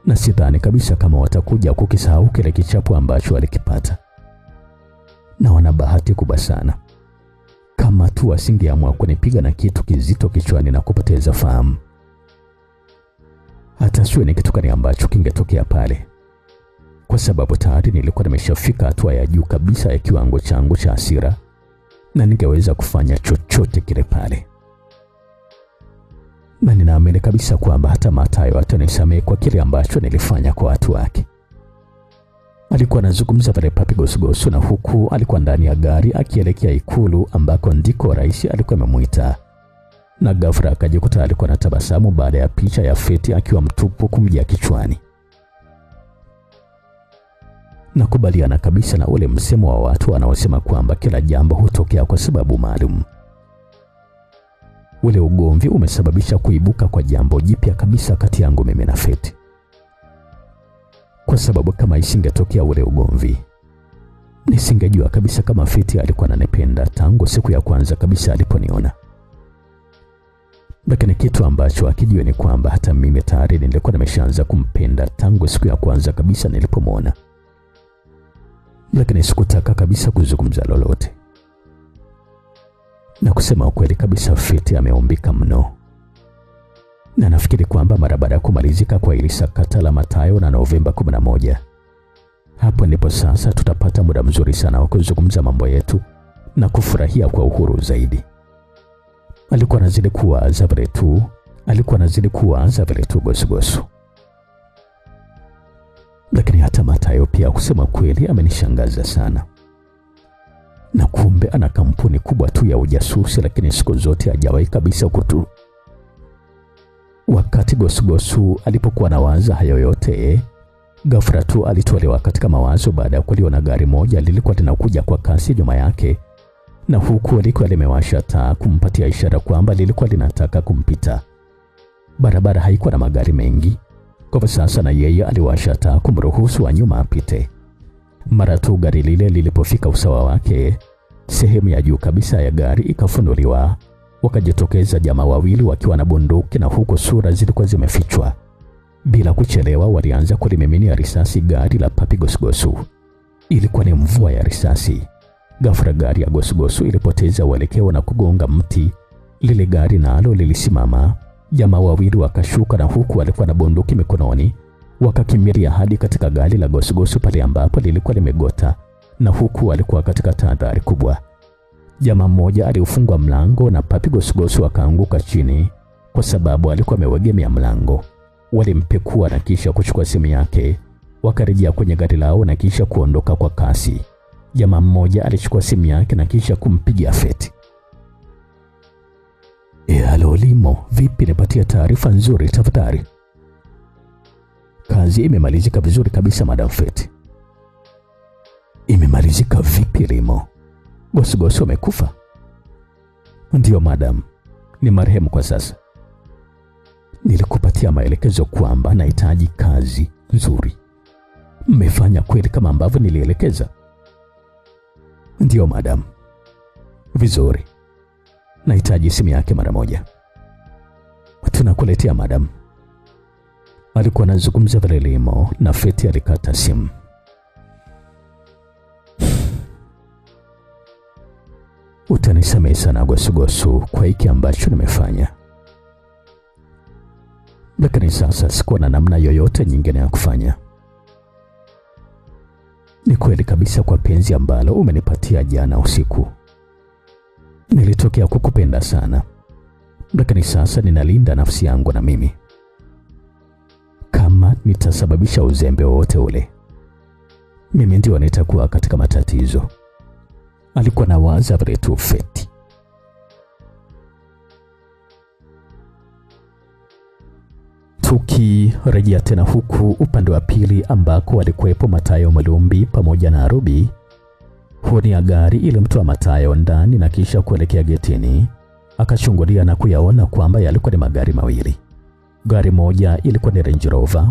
Na sidhani kabisa kama watakuja kukisahau kile kichapo ambacho alikipata. Na wana bahati kubwa sana. Kama tu wasingeamua kunipiga na kitu kizito kichwani na kupoteza fahamu, hata siwe ni kitu gani ambacho kingetokea pale, kwa sababu tayari nilikuwa nimeshafika hatua ya juu kabisa ya kiwango changu cha hasira, na ningeweza kufanya chochote kile pale. na ninaamini kabisa kwamba hata Mathayo atanisamehe kwa kile ambacho nilifanya kwa watu wake. Alikuwa anazungumza pale Papi Gosugosu, na huku alikuwa ndani ya gari akielekea Ikulu ambako ndiko rais alikuwa amemuita. Na ghafla akajikuta alikuwa na tabasamu baada ya picha ya Feti akiwa mtupu kumjia kichwani. Nakubaliana kabisa na ule msemo wa watu wanaosema kwamba kila jambo hutokea kwa sababu maalum. Ule ugomvi umesababisha kuibuka kwa jambo jipya kabisa kati yangu mimi na Feti. Kwa sababu kama isingetokea ule ugomvi, nisingejua kabisa kama Feti alikuwa ananipenda tangu siku ya kwanza kabisa aliponiona. Lakini kitu ambacho akijua ni kwamba hata mimi tayari nilikuwa nimeshaanza kumpenda tangu siku ya kwanza kabisa nilipomwona. Lakini sikutaka kabisa kuzungumza lolote. Na kusema ukweli kabisa, Feti ameumbika mno. Na nafikiri kwamba mara baada ya kumalizika kwa ile sakata la Mathayo na Novemba 11, hapo ndipo sasa tutapata muda mzuri sana wa kuzungumza mambo yetu na kufurahia kwa uhuru zaidi. Alikuwa anazidi kuwaza vile tu Gosugosu. Lakini hata Mathayo pia kusema kweli amenishangaza sana. Na kumbe ana kampuni kubwa tu ya ujasusi, lakini siku zote hajawahi kabisa kutu. Wakati Gosugosu alipokuwa anawaza hayo yote, ghafla tu alitolewa katika mawazo baada ya kuliona gari moja lilikuwa linakuja kwa kasi nyuma yake, na huku alikuwa limewasha taa kumpatia ishara kwamba lilikuwa linataka kumpita. Barabara haikuwa na magari mengi, kwa sasa na yeye aliwasha taa kumruhusu wa nyuma apite. Mara tu gari lile lilipofika usawa wake, sehemu ya juu kabisa ya gari ikafunuliwa. Wakajitokeza jamaa wawili wakiwa na bunduki, na huko sura zilikuwa zimefichwa. Bila kuchelewa walianza kulimiminia risasi gari la Papi Gosugosu. Ilikuwa ni mvua ya risasi. Ghafla gari ya Gosugosu ilipoteza uelekeo na kugonga mti. Lile gari nalo lilisimama. Jamaa wawili wakashuka, na huku walikuwa na bunduki mikononi wakakimbilia hadi katika gari la Gosugosu pale ambapo lilikuwa limegota, na huku walikuwa katika tahadhari kubwa. Jamaa mmoja aliufungua mlango na Papi Gosugosu akaanguka chini kwa sababu alikuwa amewegemea mlango. Walimpekua na kisha kuchukua simu yake, wakarejea kwenye gari lao na kisha kuondoka kwa kasi. Jamaa mmoja alichukua simu yake na kisha kumpigia Feti. Halo Limo, vipi, nipatia taarifa nzuri tafadhali. Kazi imemalizika vizuri kabisa Madam Feti. Imemalizika vipi Limo? Gosugosu amekufa? Ndiyo madam, ni marehemu kwa sasa. Nilikupatia maelekezo kwamba nahitaji kazi nzuri. Mmefanya kweli kama ambavyo nilielekeza? Ndiyo madam. Vizuri. Nahitaji simu yake mara moja. Tunakuletea madam. Alikuwa anazungumza vile Limo na Feti alikata simu. Utanisamehe sana Gosugosu kwa hiki ambacho nimefanya. Lakini sasa sikuwa na namna yoyote nyingine ya kufanya. Ni kweli kabisa kwa penzi ambalo umenipatia jana usiku. Nilitokea kukupenda sana. Lakini sasa ninalinda nafsi yangu na mimi. Kama nitasababisha uzembe wote ule, mimi ndio nitakuwa katika matatizo. Alikuwa na waza vile tu Feti. Tukirejea tena huku upande wa pili ambako walikuwepo Mathayo Mulumbi pamoja na Ruby. Honi ya gari ilimtoa Mathayo ndani na kisha kuelekea getini. Akachungulia na kuyaona kwamba yalikuwa ni magari mawili. Gari moja ilikuwa ni Range Rover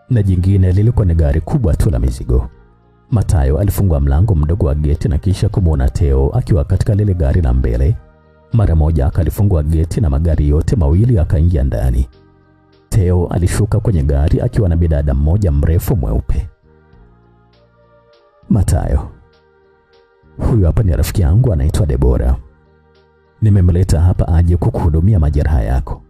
na jingine lilikuwa ni gari kubwa tu la mizigo. Mathayo alifungua mlango mdogo wa geti na kisha kumuona Theo akiwa katika lile gari la mbele. Mara moja akalifungua geti na magari yote mawili akaingia ndani. Theo alishuka kwenye gari akiwa na bidada mmoja mrefu mweupe. Mathayo, huyu hapa ni rafiki yangu anaitwa Debora. Nimemleta hapa aje kukuhudumia majeraha yako.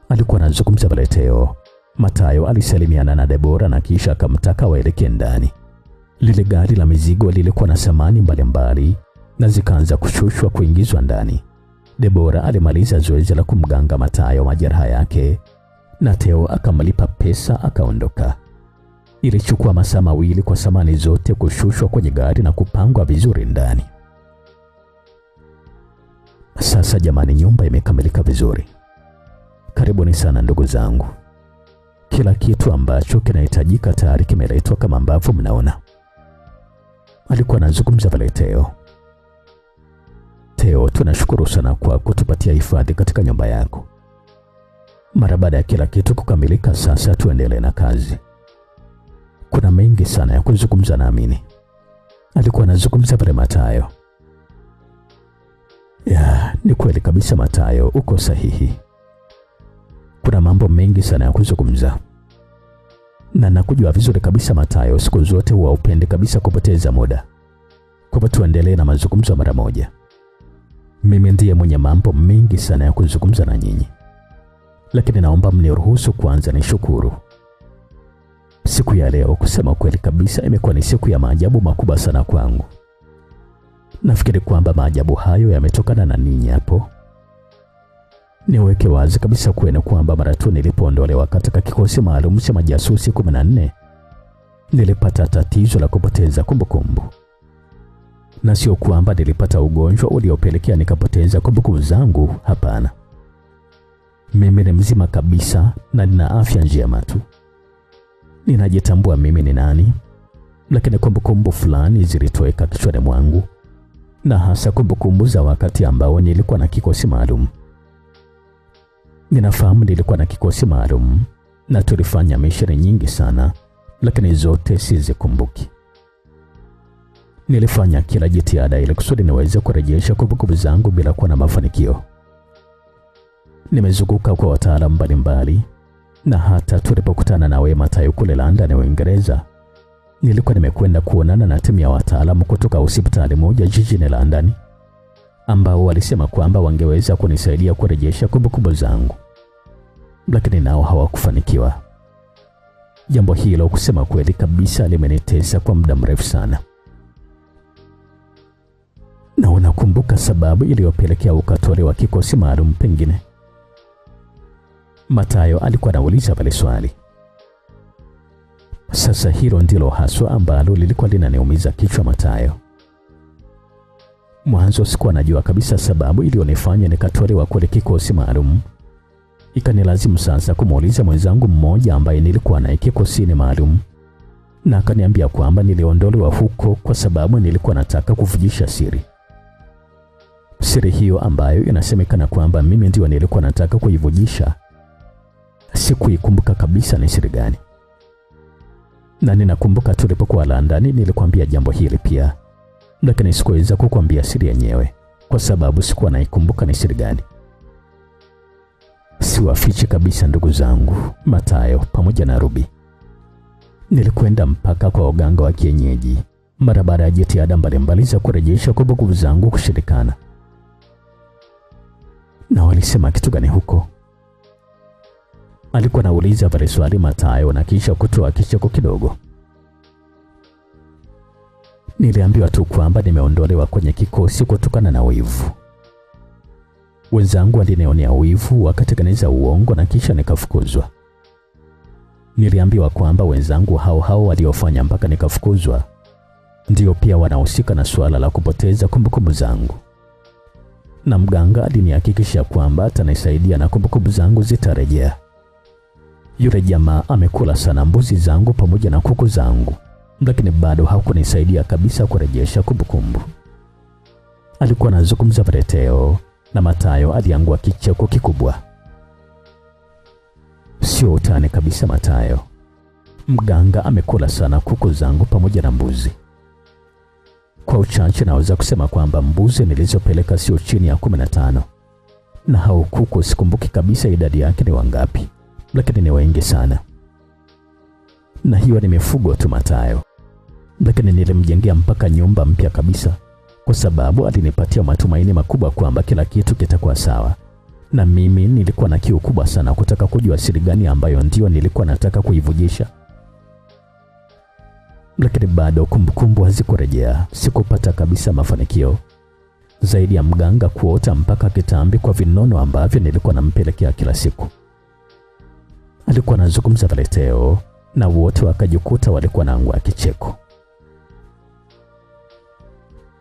Alikuwa anazungumza pale Theo. Mathayo alisalimiana na Debora na kisha akamtaka waelekee ndani. Lile gari la mizigo lilikuwa na samani mbalimbali na zikaanza kushushwa kuingizwa ndani. Debora alimaliza zoezi la kumganga Mathayo majeraha yake na Theo akamlipa pesa akaondoka. Ilichukua masaa mawili kwa samani zote kushushwa kwenye gari na kupangwa vizuri ndani. Sasa jamani, nyumba imekamilika vizuri. Karibuni sana ndugu zangu. Kila kitu ambacho kinahitajika tayari kimeletwa kama ambavyo mnaona. Alikuwa anazungumza pale Theo. Theo, tunashukuru sana kwa kutupatia hifadhi katika nyumba yako. Mara baada ya kila kitu kukamilika, sasa tuendelee na kazi. Kuna mengi sana ya kuzungumza naamini. Alikuwa anazungumza pale Mathayo. Ya, ni kweli kabisa Mathayo, uko sahihi. Kuna mambo mengi sana ya kuzungumza. Na nakujua vizuri kabisa Mathayo, siku zote huwa upende kabisa kupoteza muda. Kwa hivyo tuendelee na mazungumzo mara moja. Mimi ndiye mwenye mambo mengi sana ya kuzungumza na nyinyi. Lakini naomba mniruhusu kwanza nishukuru. Siku ya leo kusema kweli kabisa imekuwa ni siku ya maajabu makubwa sana kwangu. Nafikiri kwamba maajabu hayo yametokana na ninyi hapo. Niweke wazi kabisa kwenu kwamba mara tu nilipoondolewa katika kikosi maalum cha majasusi 14, nilipata tatizo la kupoteza kumbukumbu. Na sio kwamba nilipata ugonjwa uliopelekea nikapoteza kumbukumbu zangu, hapana. Mimi ni mzima kabisa na nina afya njema tu. Ninajitambua mimi ni nani, lakini kumbukumbu fulani zilitoweka kichwani mwangu, na hasa kumbukumbu za wakati ambao nilikuwa na kikosi maalum. Ninafahamu nilikuwa na kikosi maalum na tulifanya misheni nyingi sana, lakini zote sizikumbuki. Nilifanya kila jitihada ili kusudi niweze kurejesha kumbukumbu zangu bila kuwa na mafanikio. Nimezunguka kwa wataalamu mbalimbali, na hata tulipokutana na wewe Mathayo kule London, Uingereza, nilikuwa nimekwenda kuonana na timu ya wataalamu kutoka hospitali moja jijini London, ambao walisema kwamba wangeweza kunisaidia kurejesha kumbukumbu zangu, lakini nao hawakufanikiwa. Jambo hilo kusema kweli kabisa limenitesa kwa muda mrefu sana. Na unakumbuka sababu iliyopelekea ukatolewa kikosi maalum pengine? Mathayo alikuwa anauliza pale swali. Sasa hilo ndilo haswa ambalo lilikuwa linaniumiza kichwa Mathayo. Mwanzo sikuwa najua kabisa sababu iliyonifanya nikatolewa kule kikosi maalum. Ikanilazimu sasa kumuuliza mwenzangu mmoja ambaye nilikuwa naye kikosini maalum, na akaniambia kwamba niliondolewa huko kwa sababu nilikuwa nataka kuvujisha siri. Siri hiyo ambayo inasemekana kwamba mimi ndio nilikuwa nataka kuivujisha, sikuikumbuka kabisa ni siri gani. Na ninakumbuka tulipokuwa London nilikwambia jambo hili pia, lakini sikuweza kukwambia siri yenyewe kwa sababu sikuwa naikumbuka ni siri gani. Siwafichi kabisa ndugu zangu, Mathayo pamoja na Ruby. Nilikwenda mpaka kwa waganga wa kienyeji mara baada ya jitihada mbalimbali za kurejesha kumbukumbu zangu kushirikana. Na walisema kitu gani huko? Alikuwa anauliza pale swali Mathayo na kisha kutoa kicheko kidogo. Niliambiwa tu kwamba nimeondolewa kwenye kikosi kutokana na wivu. Wenzangu walinionea wivu wakatengeneza uongo na kisha nikafukuzwa. Niliambiwa kwamba wenzangu hao waliofanya mpaka nikafukuzwa ndio pia wanahusika na suala la kupoteza kumbukumbu zangu. Na mganga alinihakikisha kwamba atanisaidia na kumbukumbu zangu zitarejea. Yule jamaa amekula sana mbuzi zangu pamoja na kuku zangu, lakini bado hakunisaidia kabisa kurejesha kumbukumbu. Alikuwa anazungumza pale Theo na Mathayo aliangua kicheko kikubwa. Sio utani kabisa Mathayo. Mganga amekula sana kuku zangu pamoja na mbuzi. Kwa uchache naweza kusema kwamba mbuzi nilizopeleka sio chini ya 15. Na hao kuku sikumbuki kabisa idadi yake ni wangapi, lakini ni wengi sana. Na hiyo ni mifugo tu Mathayo. Lakini nilimjengea mpaka nyumba mpya kabisa kwa sababu alinipatia matumaini makubwa kwamba kila kitu kitakuwa sawa. Na mimi nilikuwa na kiu kubwa sana kutaka kujua siri gani ambayo ndio nilikuwa nataka kuivujisha. Lakini bado kumbukumbu hazikurejea, sikupata kabisa mafanikio. zaidi ya mganga kuota mpaka kitambi kwa vinono ambavyo nilikuwa nampelekea kila siku. Alikuwa anazungumza pale Teo na wote wakajikuta walikuwa na angua kicheko.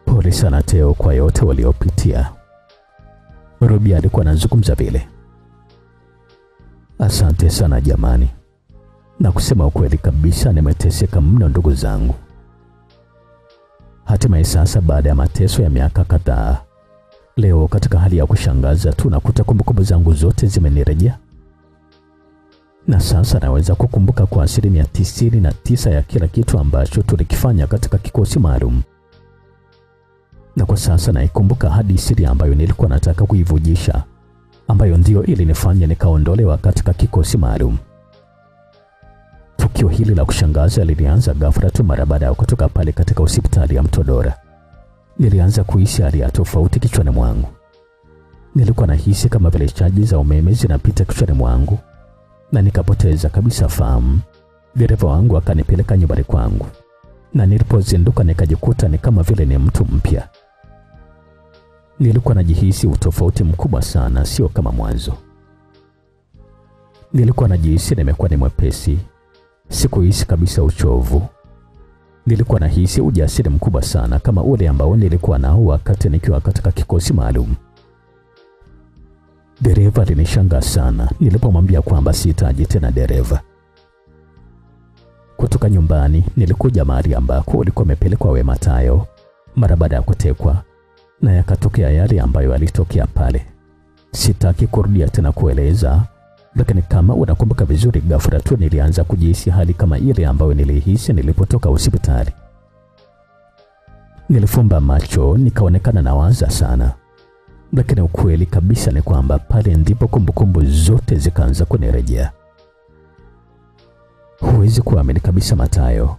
Pole sana Teo kwa yote waliopitia. Ruby alikuwa anazungumza vile. Asante sana jamani. Na kusema ukweli kabisa nimeteseka mno ndugu zangu. Hatimaye sasa baada ya mateso ya miaka kadhaa, leo katika hali ya kushangaza tu nakuta kumbukumbu zangu zote zimenirejea. Na sasa naweza kukumbuka kwa 99% ya kila kitu ambacho tulikifanya katika kikosi maalum. Na kwa sasa naikumbuka hadi siri ambayo nilikuwa nataka kuivujisha, ambayo ndio ilinifanya nikaondolewa katika kikosi maalum. Tukio hili la kushangaza lilianza ghafla tu mara baada ya kutoka pale katika hospitali ya Mtodora. Nilianza kuhisi hali ya tofauti kichwani mwangu. Nilikuwa nahisi kama vile chaji za umeme zinapita kichwani mwangu na nikapoteza kabisa fahamu. Dereva wangu akanipeleka nyumbani kwangu na nilipozinduka nikajikuta ni kama vile ni mtu mpya. Nilikuwa najihisi utofauti mkubwa sana, sio kama mwanzo. Nilikuwa najihisi nimekuwa ni mwepesi. Sikuhisi kabisa uchovu. Nilikuwa nahisi ujasiri mkubwa sana kama ule ambao nilikuwa nao wakati nikiwa katika kikosi maalum. Dereva alinishangaa sana nilipomwambia kwamba sihitaji tena dereva. Kutoka nyumbani nilikuja mahali ambako ulikuwa umepelekwa Wema Tayo mara baada ya kutekwa, na yakatokea yale ambayo yalitokea pale. Sitaki kurudia tena kueleza, lakini kama unakumbuka vizuri, ghafla tu nilianza kujihisi hali kama ile ambayo nilihisi nilipotoka hospitali. Nilifumba macho nikaonekana nawaza sana, lakini ukweli kabisa ni kwamba pale ndipo kumbukumbu zote zikaanza kunirejea. Huwezi kuamini kabisa Matayo.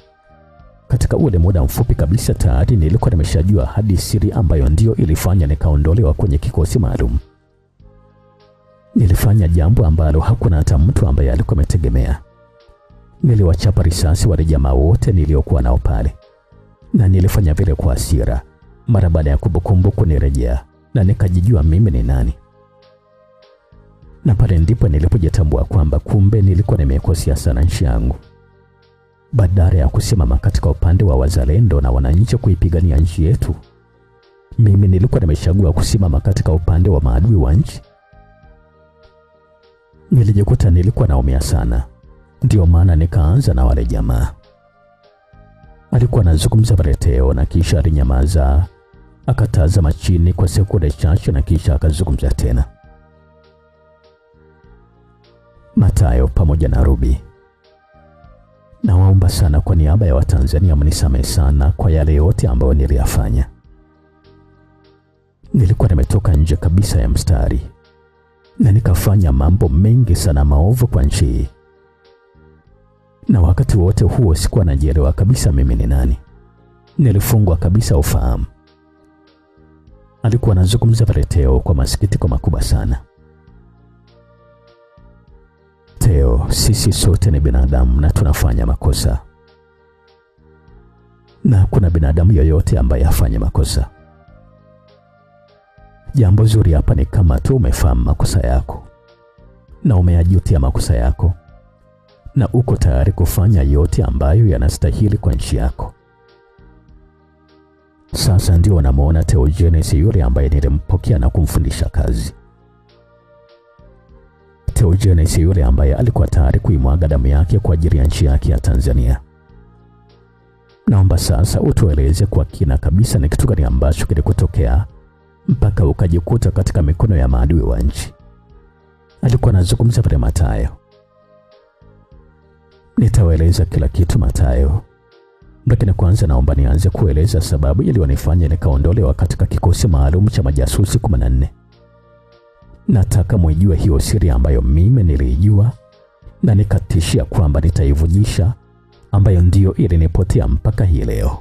Katika ule muda mfupi kabisa tayari nilikuwa nimeshajua hadi siri ambayo ndio ilifanya nikaondolewa kwenye kikosi maalum. Nilifanya jambo ambalo hakuna hata mtu ambaye alikuwa ametegemea. Niliwachapa risasi wale jamaa wote niliokuwa nao pale. Na nilifanya vile kwa hasira mara baada ya kumbukumbu kunirejea na nikajijua mimi ni nani. Na pale ndipo nilipojitambua kwamba kumbe nilikuwa nimekosea sana nchi yangu. Badala ya kusimama katika upande wa wazalendo na wananchi kuipigania nchi yetu, mimi nilikuwa nimechagua kusimama katika upande wa maadui wa nchi. Nilijikuta nilikuwa naumia sana. Ndio maana nikaanza na wale jamaa. Alikuwa anazungumza pale Teo na kisha alinyamaza. Akatazama chini kwa sekunde chache na kisha akazungumza tena. Matayo pamoja na Ruby, nawaomba sana kwa niaba ya Watanzania mnisamehe sana kwa yale yote ambayo niliyafanya. Nilikuwa nimetoka nje kabisa ya mstari na nikafanya mambo mengi sana maovu kwa nchi. Na wakati wote huo sikuwa najielewa kabisa mimi ni nani. Nilifungwa kabisa ufahamu. Alikuwa anazungumza pale Teo kwa masikitiko makubwa sana. Teo, sisi sote ni binadamu na tunafanya makosa. Na kuna binadamu yoyote ambaye hafanya makosa. Jambo zuri hapa ni kama tu umefahamu makosa yako na umeyajutia makosa yako na uko tayari kufanya yote ambayo yanastahili kwa nchi yako. Sasa ndio unamuona Theogenes yule ambaye nilimpokea na kumfundisha kazi. Theogenes yule ambaye alikuwa tayari kuimwaga damu yake kwa ajili ya nchi yake ya Tanzania. Naomba sasa utueleze kwa kina kabisa ni kitu gani ambacho kilikutokea mpaka ukajikuta katika mikono ya maadui wa nchi. Alikuwa anazungumza pale Matayo. Nitawaeleza kila kitu Matayo, lakini kwanza naomba nianze kueleza sababu iliyonifanya nikaondolewa katika kikosi maalum cha majasusi 14. Nataka mwijue hiyo siri ambayo mimi nilijua na nikatishia kwamba nitaivujisha, ambayo ndio ilinipotea mpaka hii leo.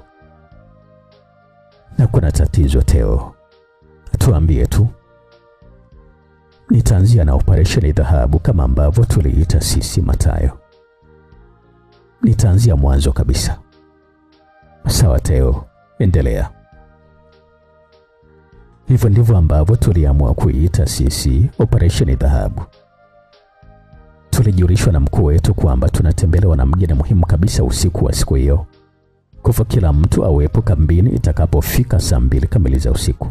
Na kuna tatizo Teo. Tuambie tu. Nitaanzia na operesheni dhahabu kama ambavyo tuliita sisi Matayo. Nitaanzia mwanzo kabisa. Sawa Teo, endelea. Hivyo ndivyo ambavyo tuliamua kuiita sisi Operesheni Dhahabu. Tulijulishwa na mkuu wetu kwamba tunatembelewa na mgeni muhimu kabisa usiku wa siku hiyo. Kufa kila mtu awepo kambini itakapofika saa 2 kamili za usiku.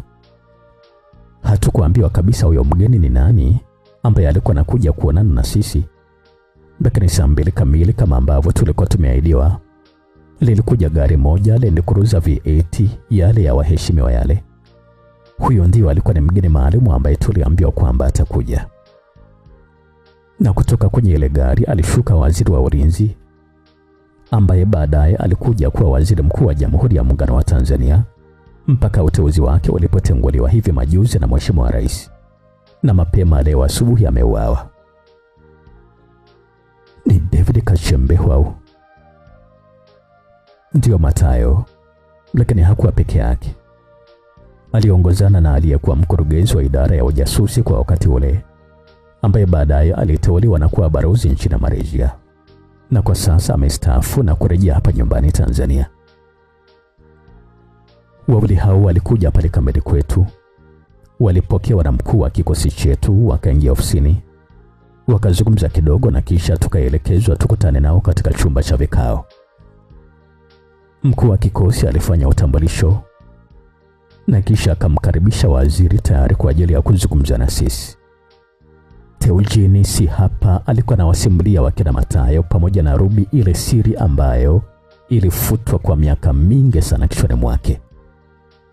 Hatukuambiwa kabisa huyo mgeni ni nani ambaye alikuwa anakuja kuonana na sisi. Lakini saa 2 kamili kama ambavyo tulikuwa tumeahidiwa, lilikuja gari moja lenye kuruza V8 yale ya waheshimiwa yale. Huyo ndio alikuwa ni mgeni maalum ambaye tuliambiwa kwamba atakuja. Na kutoka kwenye ile gari alishuka waziri wa ulinzi ambaye baadaye alikuja kuwa waziri mkuu wa Jamhuri ya Muungano wa Tanzania mpaka uteuzi wake ulipotenguliwa hivi majuzi na Mheshimiwa Rais. Na mapema leo asubuhi ameuawa. Ni David Kachembeho. Ndio Matayo, lakini hakuwa peke yake. Aliongozana na aliyekuwa mkurugenzi wa idara ya ujasusi kwa wakati ule, ambaye baadaye aliteuliwa na kuwa balozi nchini Malaysia, na kwa sasa amestaafu na kurejea hapa nyumbani Tanzania. Wawili hao walikuja pale kambini kwetu, walipokewa na mkuu wa kikosi chetu, wakaingia ofisini, wakazungumza kidogo na kisha tukaelekezwa tukutane nao katika chumba cha vikao. Mkuu wa kikosi alifanya utambulisho na kisha akamkaribisha waziri tayari kwa ajili ya kuzungumza na sisi. Teujini si hapa alikuwa anawasimulia wakina Matayo pamoja na Ruby ile siri ambayo ilifutwa kwa miaka mingi sana kichwani mwake.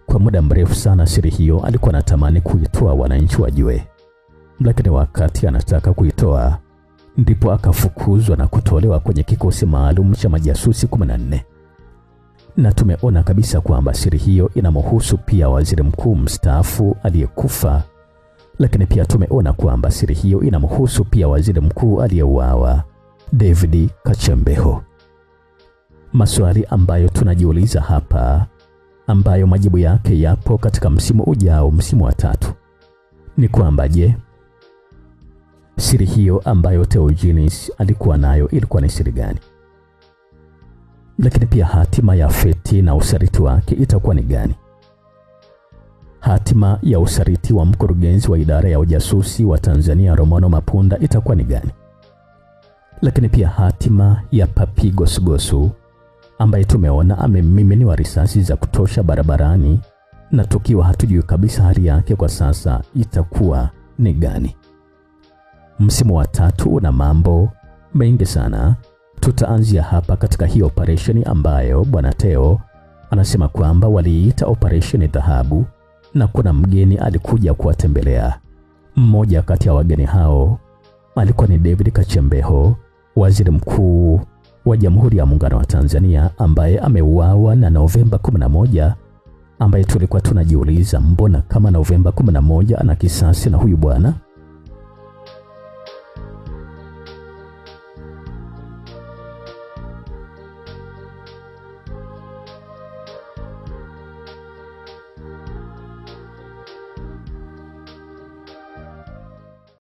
Kwa muda mrefu sana siri hiyo alikuwa anatamani kuitoa wananchi wajue. Lakini wakati anataka kuitoa ndipo akafukuzwa na kutolewa kwenye kikosi maalum cha majasusi 14. Na tumeona kabisa kwamba siri hiyo inamhusu pia waziri mkuu mstaafu aliyekufa. Lakini pia tumeona kwamba siri hiyo inamhusu pia waziri mkuu aliyeuawa, David Kachembeho. Maswali ambayo tunajiuliza hapa, ambayo majibu yake yapo katika msimu ujao, msimu wa 3, ni kwamba je, siri hiyo ambayo Theogenes alikuwa nayo ilikuwa ni siri gani? Lakini pia hatima ya Feti na usaliti wake itakuwa ni gani? Hatima ya usaliti wa mkurugenzi wa idara ya ujasusi wa Tanzania Romano Mapunda itakuwa ni gani? Lakini pia hatima ya Papi Gosugosu ambaye tumeona amemiminiwa risasi za kutosha barabarani na tukiwa hatujui kabisa hali yake kwa sasa itakuwa ni gani? Msimu wa 3 una mambo mengi sana. Tutaanzia hapa katika hii operesheni ambayo Bwana Theo anasema kwamba waliita Operesheni Dhahabu na kuna mgeni alikuja kuwatembelea. Mmoja kati ya wageni hao alikuwa ni David Kachembeho, waziri mkuu wa Jamhuri ya Muungano wa Tanzania ambaye ameuawa na Novemba 11, ambaye tulikuwa tunajiuliza mbona kama Novemba 11 ana kisasi na huyu bwana?